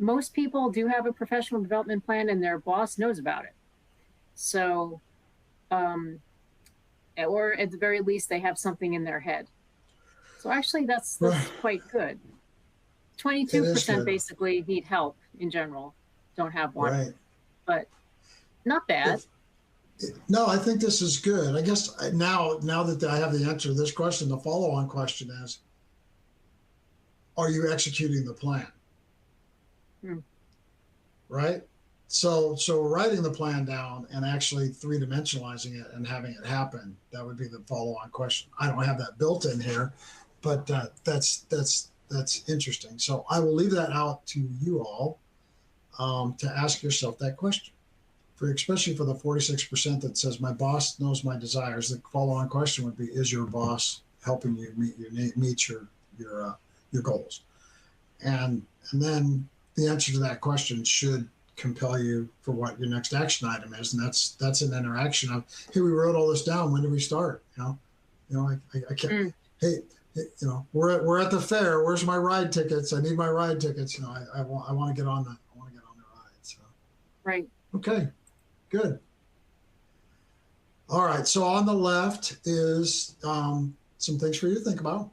Speaker 1: Most people do have a professional development plan, and their boss knows about it. So, or at the very least, they have something in their head. So actually, that's quite good. 22% basically need help in general, don't have one.
Speaker 2: Right.
Speaker 1: But not bad.
Speaker 2: No, I think this is good. I guess now that I have the answer to this question, the follow-on question is, are you executing the plan? Right? So writing the plan down and actually 3-dimensionalizing it and having it happen, that would be the follow-on question. I don't have that built in here, but that's interesting. So I will leave that out to you all to ask yourself that question. Especially for the 46% that says my boss knows my desires, the follow-on question would be: is your boss helping you meet your goals? And then the answer to that question should compel you for what your next action item is, and that's an interaction of, hey, we wrote all this down. When do we start? I can't. Hey, we're at the fair. Where's my ride tickets? I need my ride tickets. I want to get on the ride. So
Speaker 1: right.
Speaker 2: Okay. Good. All right. So on the left is some things for you to think about.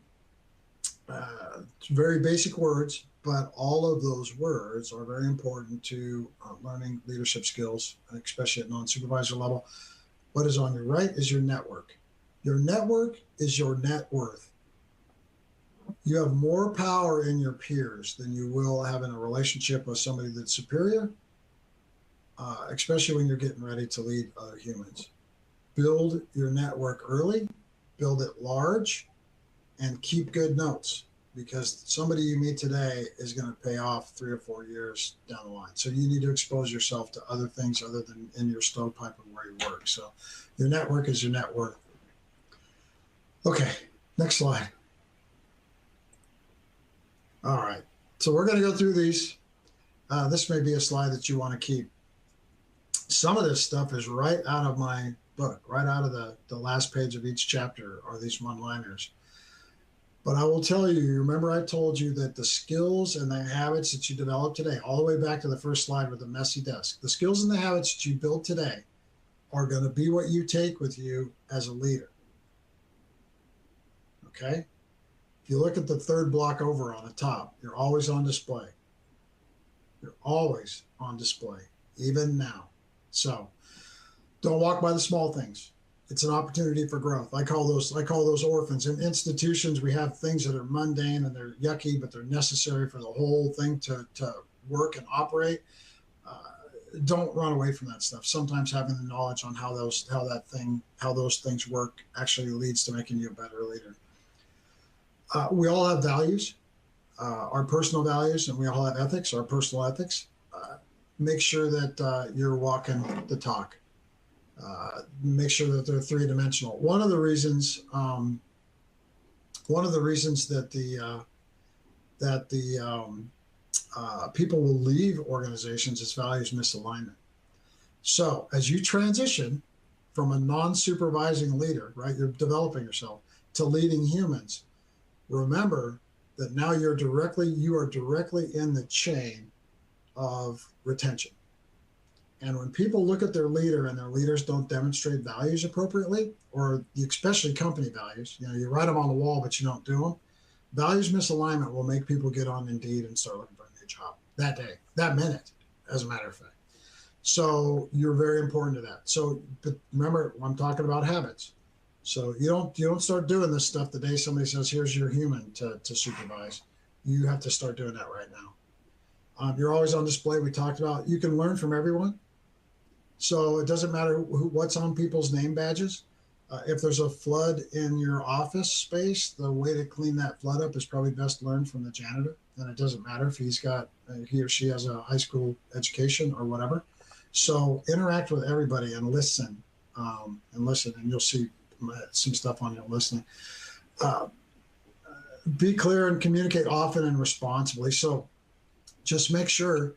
Speaker 2: Very basic words, but all of those words are very important to learning leadership skills, especially at non-supervisor level. What is on your right is your network. Your network is your net worth. You have more power in your peers than you will have in a relationship with somebody that's superior, especially when you're getting ready to lead other humans. Build your network early, build it large, and keep good notes, because somebody you meet today is going to pay off 3 or 4 years down the line. So you need to expose yourself to other things other than in your stovepipe of where you work. So your network is your net worth. Okay, next slide. All right, so we're going to go through these. This may be a slide that you want to keep. Some of this stuff is right out of my book, right out of the last page of each chapter are these one-liners. But I will tell you, remember I told you that the skills and the habits that you develop today, all the way back to the first slide with the messy desk, the skills and the habits that you build today are going to be what you take with you as a leader. Okay? If you look at the third block over on the top, you're always on display. You're always on display, even now. So don't walk by the small things. It's an opportunity for growth. I call those orphans. In institutions, we have things that are mundane and they're yucky, but they're necessary for the whole thing to work and operate. Don't run away from that stuff. Sometimes having the knowledge on how those things work actually leads to making you a better leader. We all have values, our personal values, and we all have ethics, our personal ethics. Make sure that you're walking the talk. Make sure that they're 3-dimensional. One of the reasons that people will leave organizations is values misalignment. So as you transition from a non-supervising leader, right, you're developing yourself, to leading humans, remember that now you are directly in the chain of retention. And when people look at their leader and their leaders don't demonstrate values appropriately, or especially company values, you write them on the wall, but you don't do them, Values misalignment will make people get on Indeed and start looking for a new job that day, that minute, as a matter of fact. So you're very important to that. So, but remember, I'm talking about habits. So you don't start doing this stuff the day somebody says, "Here's your human to supervise." You have to start doing that right now. You're always on display. We talked about you can learn from everyone. So it doesn't matter what's on people's name badges. If there's a flood in your office space, the way to clean that flood up is probably best learned from the janitor. And it doesn't matter if he or she has a high school education or whatever. So interact with everybody and listen, and you'll see some stuff on your listening. Be clear and communicate often and responsibly. So just make sure,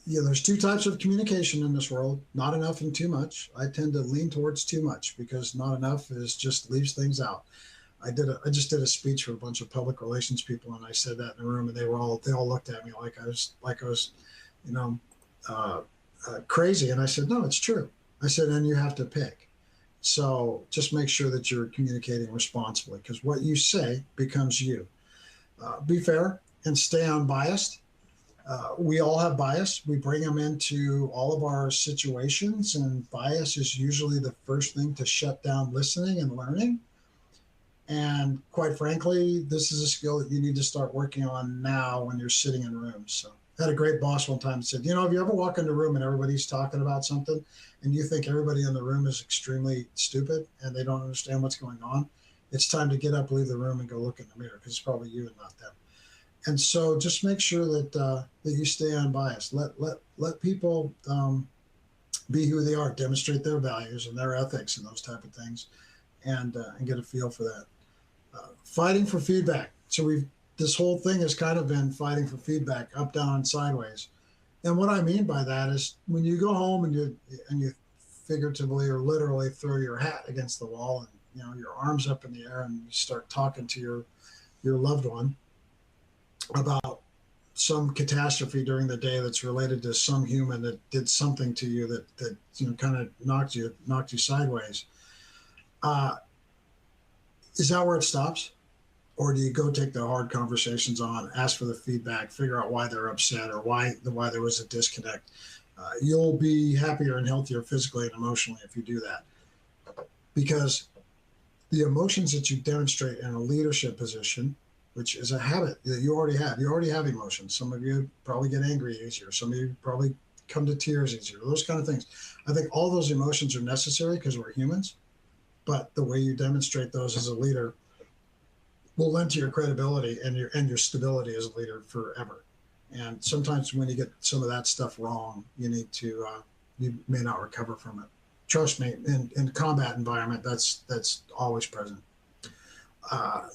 Speaker 2: there's two types of communication in this world, not enough and too much. I tend to lean towards too much because not enough just leaves things out. I just did a speech for a bunch of public relations people, and I said that in the room, and they all looked at me like I was, crazy. And I said, no, it's true. I said, and you have to pick. So just make sure that you're communicating responsibly, because what you say becomes you. Be fair and stay unbiased. We all have bias. We bring them into all of our situations, and bias is usually the first thing to shut down listening and learning. And quite frankly, this is a skill that you need to start working on now when you're sitting in rooms. So I had a great boss one time that said, if you ever walk into a room and everybody's talking about something and you think everybody in the room is extremely stupid and they don't understand what's going on, it's time to get up, leave the room, and go look in the mirror, because it's probably you and not them. And so just make sure that you stay unbiased. Let people be who they are, demonstrate their values and their ethics and those type of things, and get a feel for that. Fighting for feedback. So this whole thing has kind of been fighting for feedback, up, down, and sideways. And what I mean by that is when you go home and you figuratively or literally throw your hat against the wall and your arms up in the air and you start talking to your loved one about some catastrophe during the day that's related to some human that did something to you that kind of knocked you sideways. Is that where it stops? Or do you go take the hard conversations on, ask for the feedback, figure out why they're upset or why there was a disconnect? You'll be happier and healthier physically and emotionally if you do that. Because the emotions that you demonstrate in a leadership position, which is a habit that you already have emotions. Some of you probably get angry easier. Some of you probably come to tears easier, those kind of things. I think all those emotions are necessary because we're humans, but the way you demonstrate those as a leader will lend to your credibility and your stability as a leader forever. And sometimes when you get some of that stuff wrong, you may not recover from it. Trust me, in combat environment, that's always present.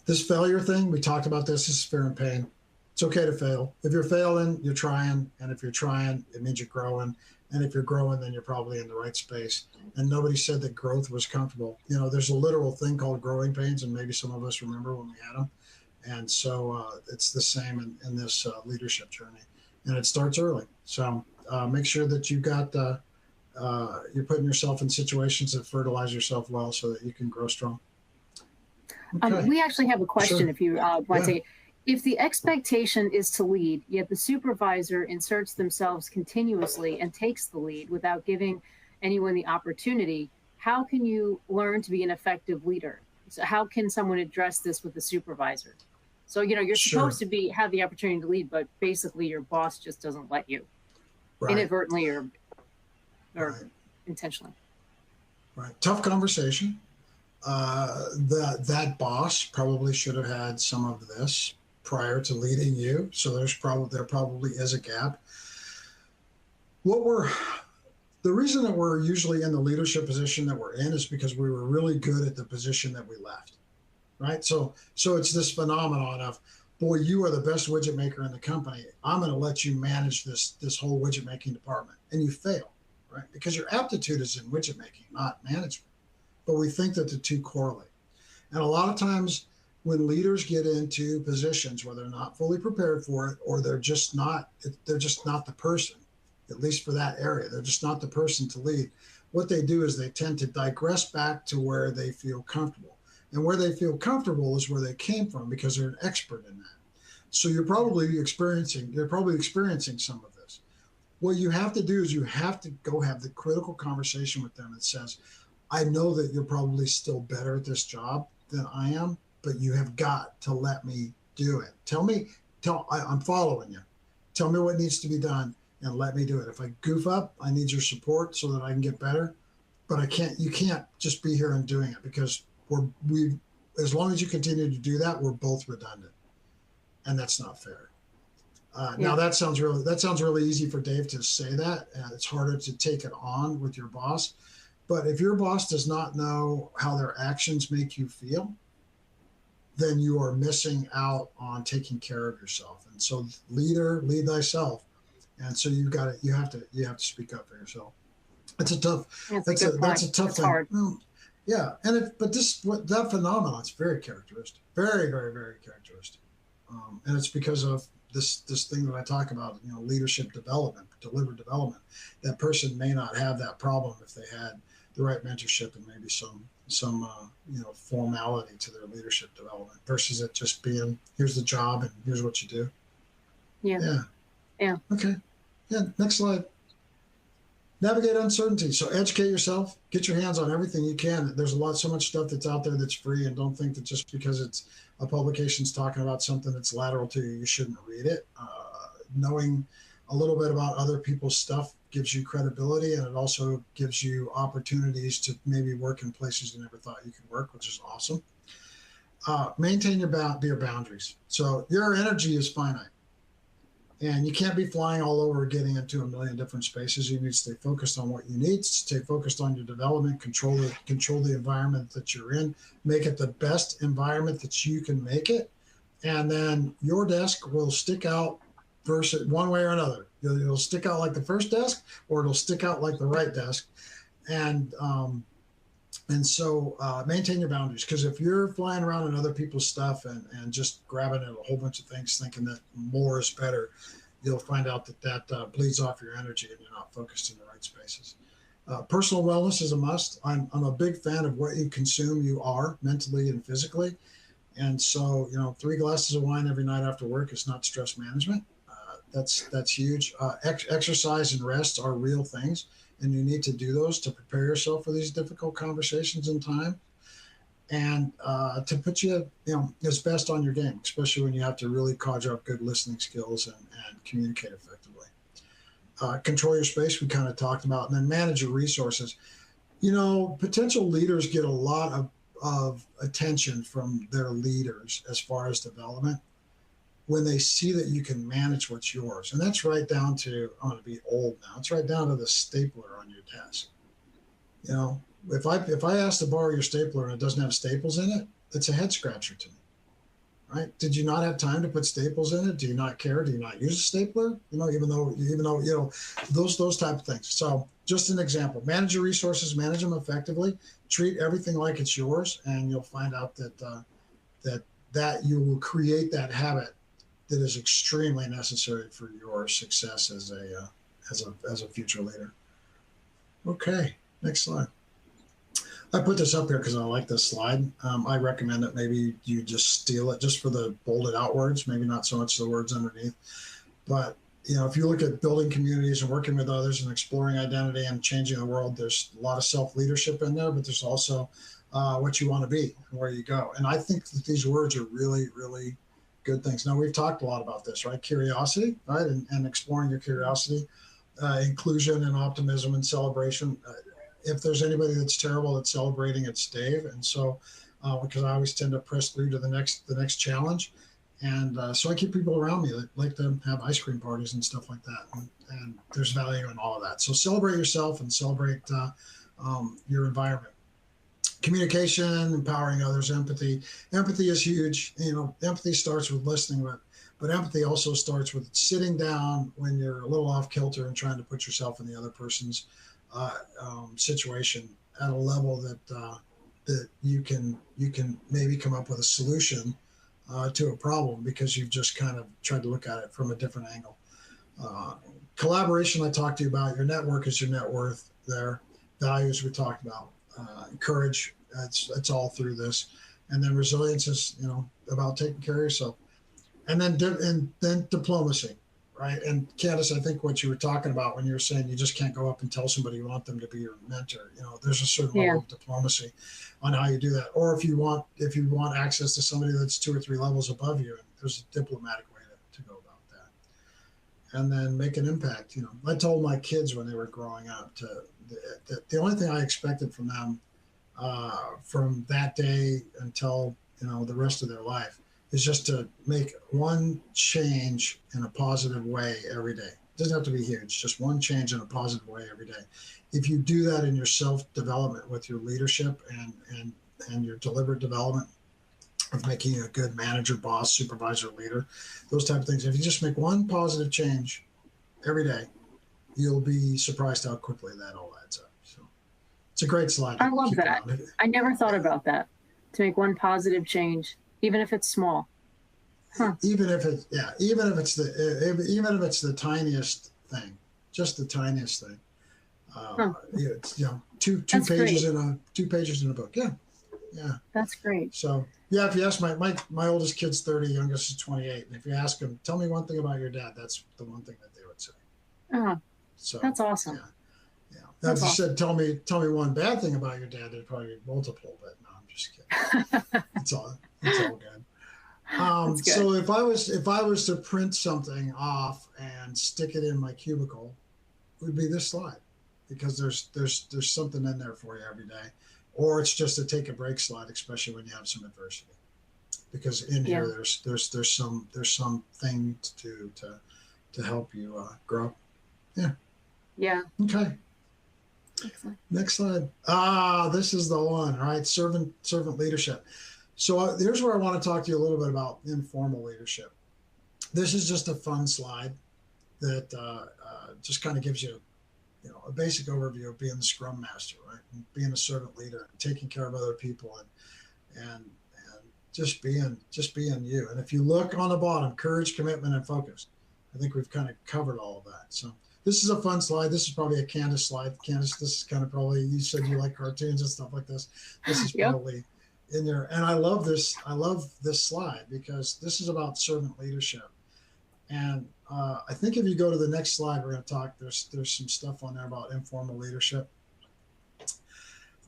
Speaker 2: This failure thing, we talked about this is fear and pain. It's okay to fail. If you're failing, you're trying. And if you're trying, it means you're growing. And if you're growing, then you're probably in the right space. And nobody said that growth was comfortable. There's a literal thing called growing pains, and maybe some of us remember when we had them. And so it's the same in this leadership journey. And it starts early. So make sure that you're putting yourself in situations that fertilize yourself well so that you can grow strong. Okay.
Speaker 1: We actually have a question,
Speaker 2: Sure.
Speaker 1: if you want to. If the expectation is to lead, yet the supervisor inserts themselves continuously and takes the lead without giving anyone the opportunity, how can you learn to be an effective leader? So how can someone address this with the supervisor? So, you're
Speaker 2: Sure.
Speaker 1: supposed to have the opportunity to lead, but basically your boss just doesn't let you,
Speaker 2: Right.
Speaker 1: inadvertently or
Speaker 2: Right.
Speaker 1: intentionally.
Speaker 2: Right. Tough conversation. That boss probably should have had some of this prior to leading you. So there probably is a gap. The reason that we're usually in the leadership position that we're in is because we were really good at the position that we left, right? So it's this phenomenon of, boy, you are the best widget maker in the company. I'm going to let you manage this whole widget making department, and you fail, right? Because your aptitude is in widget making, not management. But we think that the two correlate. And a lot of times when leaders get into positions where they're not fully prepared for it, or they're just not the person, at least for that area, they're just not the person to lead. What they do is they tend to digress back to where they feel comfortable. And where they feel comfortable is where they came from because they're an expert in that. So you're probably experiencing some of this. What you have to do is you have to go have the critical conversation with them that says, I know that you're probably still better at this job than I am, but you have got to let me do it. I'm following you. Tell me what needs to be done and let me do it. If I goof up, I need your support so that I can get better. But you can't just be here and doing it because as long as you continue to do that, we're both redundant. And that's not fair. Now that sounds really easy for Dave to say that. It's harder to take it on with your boss. But if your boss does not know how their actions make you feel, then you are missing out on taking care of yourself. And so lead thyself. And so you have to speak up for yourself. That's a tough thing.
Speaker 1: Hard.
Speaker 2: Yeah. That phenomenon is very characteristic, very, very, very characteristic. And it's because of this thing that I talk about, leadership development, delivered development. That person may not have that problem if they had the right mentorship and maybe some formality to their leadership development versus it just being, here's the job and here's what you do.
Speaker 1: Yeah.
Speaker 2: Okay. Yeah. Next slide. Navigate uncertainty. So educate yourself, get your hands on everything you can. There's so much stuff that's out there that's free, and don't think that just because it's a publication's talking about something that's lateral to you, you shouldn't read it. Knowing a little bit about other people's stuff gives you credibility, and it also gives you opportunities to maybe work in places you never thought you could work, which is awesome. Maintain your boundaries. So your energy is finite. And you can't be flying all over getting into a million different spaces. You need to stay focused on what you need, stay focused on your development, control the environment that you're in, make it the best environment that you can make it. And then your desk will stick out versus one way or another. It'll stick out like the first desk, or it'll stick out like the right desk. And so maintain your boundaries, because if you're flying around in other people's stuff and just grabbing at a whole bunch of things thinking that more is better, you'll find out that bleeds off your energy and you're not focused in the right spaces. Personal wellness is a must. I'm a big fan of what you consume, you are mentally and physically. And so, 3 glasses of wine every night after work is not stress management. That's huge. Exercise and rest are real things, and you need to do those to prepare yourself for these difficult conversations in time, and to put you, as best on your game, especially when you have to really conjure up good listening skills and communicate effectively. Control your space, we kind of talked about, and then manage your resources. Potential leaders get a lot of attention from their leaders as far as development when they see that you can manage what's yours. And that's right down to, I'm going to be old now, it's right down to the stapler on your desk. If I ask to borrow your stapler and it doesn't have staples in it, it's a head scratcher to me, right? Did you not have time to put staples in it? Do you not care? Do you not use a stapler? Even though those type of things. So just an example, manage your resources, manage them effectively, treat everything like it's yours, and you'll find out that you will create that habit that is extremely necessary for your success as a future leader. Okay, next slide. I put this up here because I like this slide. I recommend that maybe you just steal it just for the bolded out words, maybe not so much the words underneath. But if you look at building communities and working with others and exploring identity and changing the world, there's a lot of self-leadership in there, but there's also what you want to be and where you go. And I think that these words are really, really good things. Now, we've talked a lot about this, right? Curiosity, right? And exploring your curiosity, inclusion and optimism and celebration. If there's anybody that's terrible at celebrating, it's Dave. And so, because I always tend to press through to the next challenge. And so I keep people around me that like to have ice cream parties and stuff like that. And there's value in all of that. So celebrate yourself and celebrate your environment. Communication, empowering others, empathy. Empathy is huge. Empathy starts with listening, but empathy also starts with sitting down when you're a little off kilter and trying to put yourself in the other person's situation at a level that you can maybe come up with a solution to a problem because you've just kind of tried to look at it from a different angle. Collaboration, I talked to you about. Your network is your net worth there. Values we talked about. Courage, it's all through this. And then resilience is, about taking care of yourself. And then diplomacy, right? And Candace, I think what you were talking about when you were saying you just can't go up and tell somebody you want them to be your mentor. There's a certain
Speaker 1: Yeah.
Speaker 2: level of diplomacy on how you do that. Or if you want access to somebody that's 2 or 3 levels above you, there's a diplomatic way to go about that. And then make an impact. I told my kids when they were growing up the only thing I expected from them from that day until the rest of their life is just to make one change in a positive way every day. It doesn't have to be huge, just one change in a positive way every day. If you do that in your self-development with your leadership and your deliberate development of making a good manager, boss, supervisor, leader, those type of things, if you just make one positive change every day, you'll be surprised how quickly that all adds up. So it's a great slide.
Speaker 1: I love that. I never thought about that, to make one positive change, even if it's small. Huh.
Speaker 2: Even if it's the tiniest thing, just the tiniest thing. It's two pages in a book. Yeah.
Speaker 1: That's great.
Speaker 2: So yeah, if you ask my oldest kid's 30, youngest is 28, and if you ask them, tell me one thing about your dad, that's the one thing that they would say. So that's awesome. Yeah. Now, if you said, tell me one bad thing about your dad, there'd probably be multiple, but no, I'm just kidding. It's all good. So if I was to print something off and stick it in my cubicle, it would be this slide, because there's something in there for you every day, or it's just a take a break slide, especially when you have some adversity, because in here there's some thing to do to help you grow. Yeah. Okay.
Speaker 1: Excellent.
Speaker 2: Next slide. This is the one, right? Servant leadership. So here's where I want to talk to you a little bit about informal leadership. This is just a fun slide that just kind of gives you, a basic overview of being the Scrum Master, right? And being a servant leader, and taking care of other people, and just being you. And if you look on the bottom, courage, commitment, and focus. I think we've kind of covered all of that. So this is a fun slide. This is probably a Candace slide. Candace, this is kind of probably, you said you like cartoons and stuff like this. This is probably in there. And I love this slide, because this is about servant leadership. And I think if you go to the next slide, we're going to talk, there's some stuff on there about informal leadership.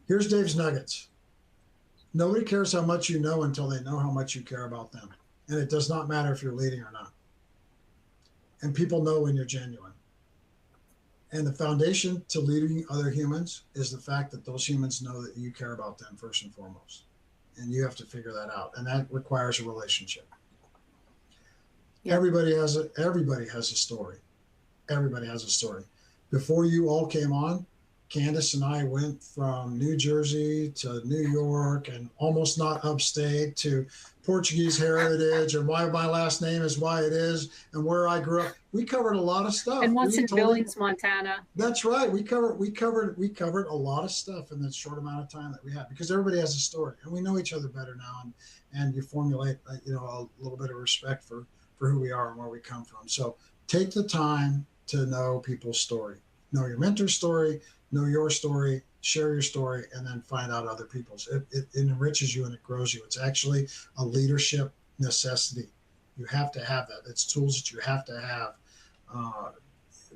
Speaker 2: Here's Dave's nuggets. Nobody cares how much you know until they know how much you care about them. And it does not matter if you're leading or not. And people know when you're genuine. And the foundation to leading other humans is the fact that those humans know that you care about them first and foremost. And you have to figure that out. And that requires a relationship. Yeah. Everybody has a story. Everybody has a story. Before you all came on, Candace and I went from New Jersey to New York, and almost not upstate, to Portuguese heritage, and why my last name is why it is, and where I grew up. We covered a lot of stuff.
Speaker 1: And what's in Billings, Montana.
Speaker 2: That's right. We covered a lot of stuff in the short amount of time that we had, because everybody has a story, and we know each other better now, and you formulate a little bit of respect for who we are and where we come from. So take the time to know people's story, know your mentor's story, know your story, share your story, and then find out other people's. It enriches you and it grows you. It's actually a leadership necessity. You have to have that. It's tools that you have to have.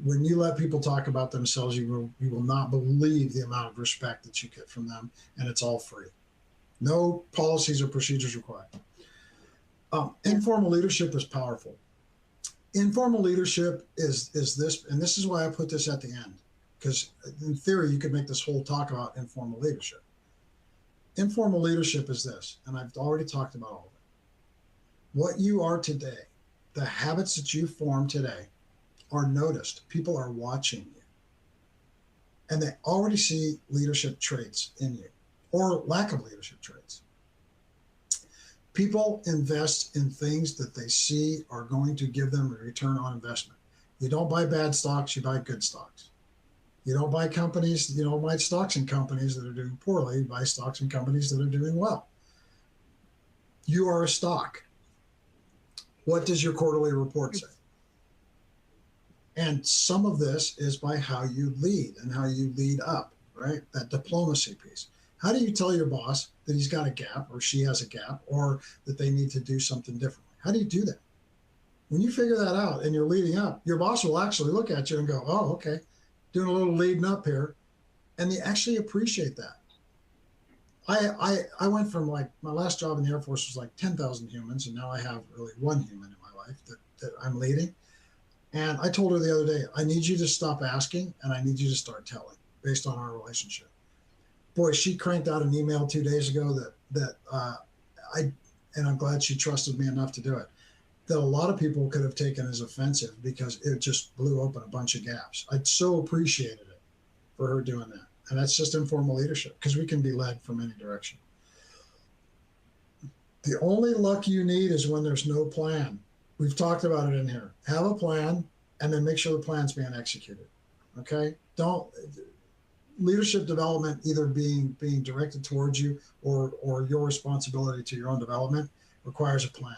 Speaker 2: When you let people talk about themselves, you will not believe the amount of respect that you get from them, and it's all free. No policies or procedures required. Informal leadership is powerful. Informal leadership is this, and this is why I put this at the end, because in theory, you could make this whole talk about informal leadership. Informal leadership is this, and I've already talked about all of it. What you are today, the habits that you form today, are noticed. People are watching you, and they already see leadership traits in you, or lack of leadership traits. People invest in things that they see are going to give them a return on investment. You don't buy bad stocks, you buy good stocks. You don't buy companies, you don't buy stocks in companies that are doing poorly, you buy stocks in companies that are doing well. You are a stock. What does your quarterly report say? And some of this is by how you lead and how you lead up, right? That diplomacy piece. How do you tell your boss that he's got a gap or she has a gap or that they need to do something differently? How do you do that? When you figure that out and you're leading up, your boss will actually look at you and go, oh, okay, doing a little leading up here. And they actually appreciate that. I went from like my last job in the Air Force was like 10,000 humans, and now I have really one human in my life that I'm leading. And I told her the other day, I need you to stop asking and I need you to start telling based on our relationship. Boy, she cranked out an email 2 days ago and I'm glad she trusted me enough to do it, that a lot of people could have taken as offensive because it just blew open a bunch of gaps. I so appreciated it for her doing that. And that's just informal leadership because we can be led from any direction. The only luck you need is when there's no plan. We've talked about it in here. Have a plan and then make sure the plan's being executed. Okay? Don't leadership development either being directed towards you or your responsibility to your own development requires a plan.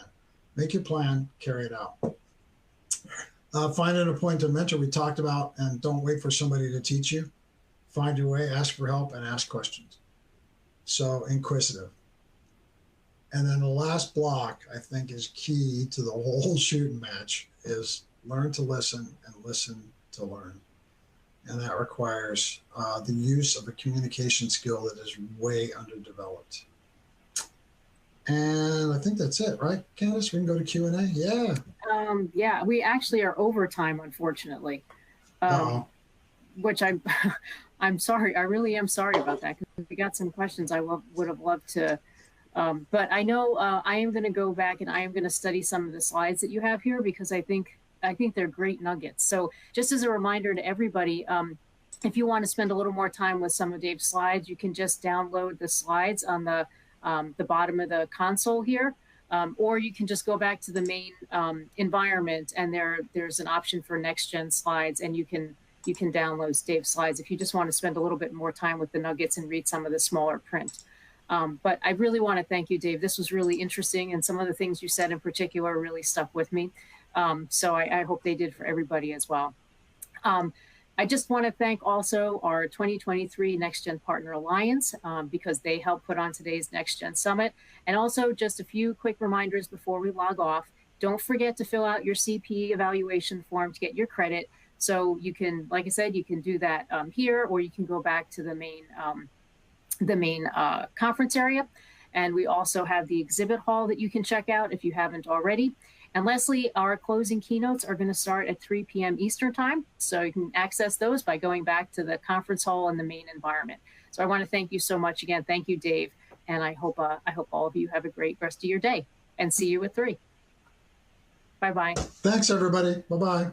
Speaker 2: Make your plan, carry it out. Find an appointed mentor we talked about, and don't wait for somebody to teach you. Find your way, ask for help, and ask questions. So inquisitive. And then the last block, I think, is key to the whole shooting match is learn to listen and listen to learn. And that requires the use of a communication skill that is way underdeveloped. And I think that's it, right, Candace? We can go to Q&A. Yeah.
Speaker 1: Yeah, we actually are over time, unfortunately. Which I'm sorry. I really am sorry about that because we got some questions I would have loved to. But I know I am going to go back and I am going to study some of the slides that you have here because I think they're great nuggets. So just as a reminder to everybody, if you want to spend a little more time with some of Dave's slides, you can just download the slides on the bottom of the console here, or you can just go back to the main environment and there's an option for NextGen slides, and you can download Dave's slides if you just want to spend a little bit more time with the nuggets and read some of the smaller print. But I really want to thank you, Dave. This was really interesting, and some of the things you said in particular really stuck with me. So I hope they did for everybody as well. I just want to thank also our 2023 NextGen Partner Alliance because they helped put on today's NextGen Summit. And also just a few quick reminders before we log off. Don't forget to fill out your CP evaluation form to get your credit. So you can, like I said, you can do that here, or you can go back to the main conference area. And we also have the exhibit hall that you can check out if you haven't already. And lastly, our closing keynotes are going to start at 3 p.m. Eastern time. So you can access those by going back to the conference hall and the main environment. So I want to thank you so much again. Thank you, Dave. And I hope all of you have a great rest of your day, and see you at 3. Bye-bye.
Speaker 2: Thanks, everybody. Bye-bye.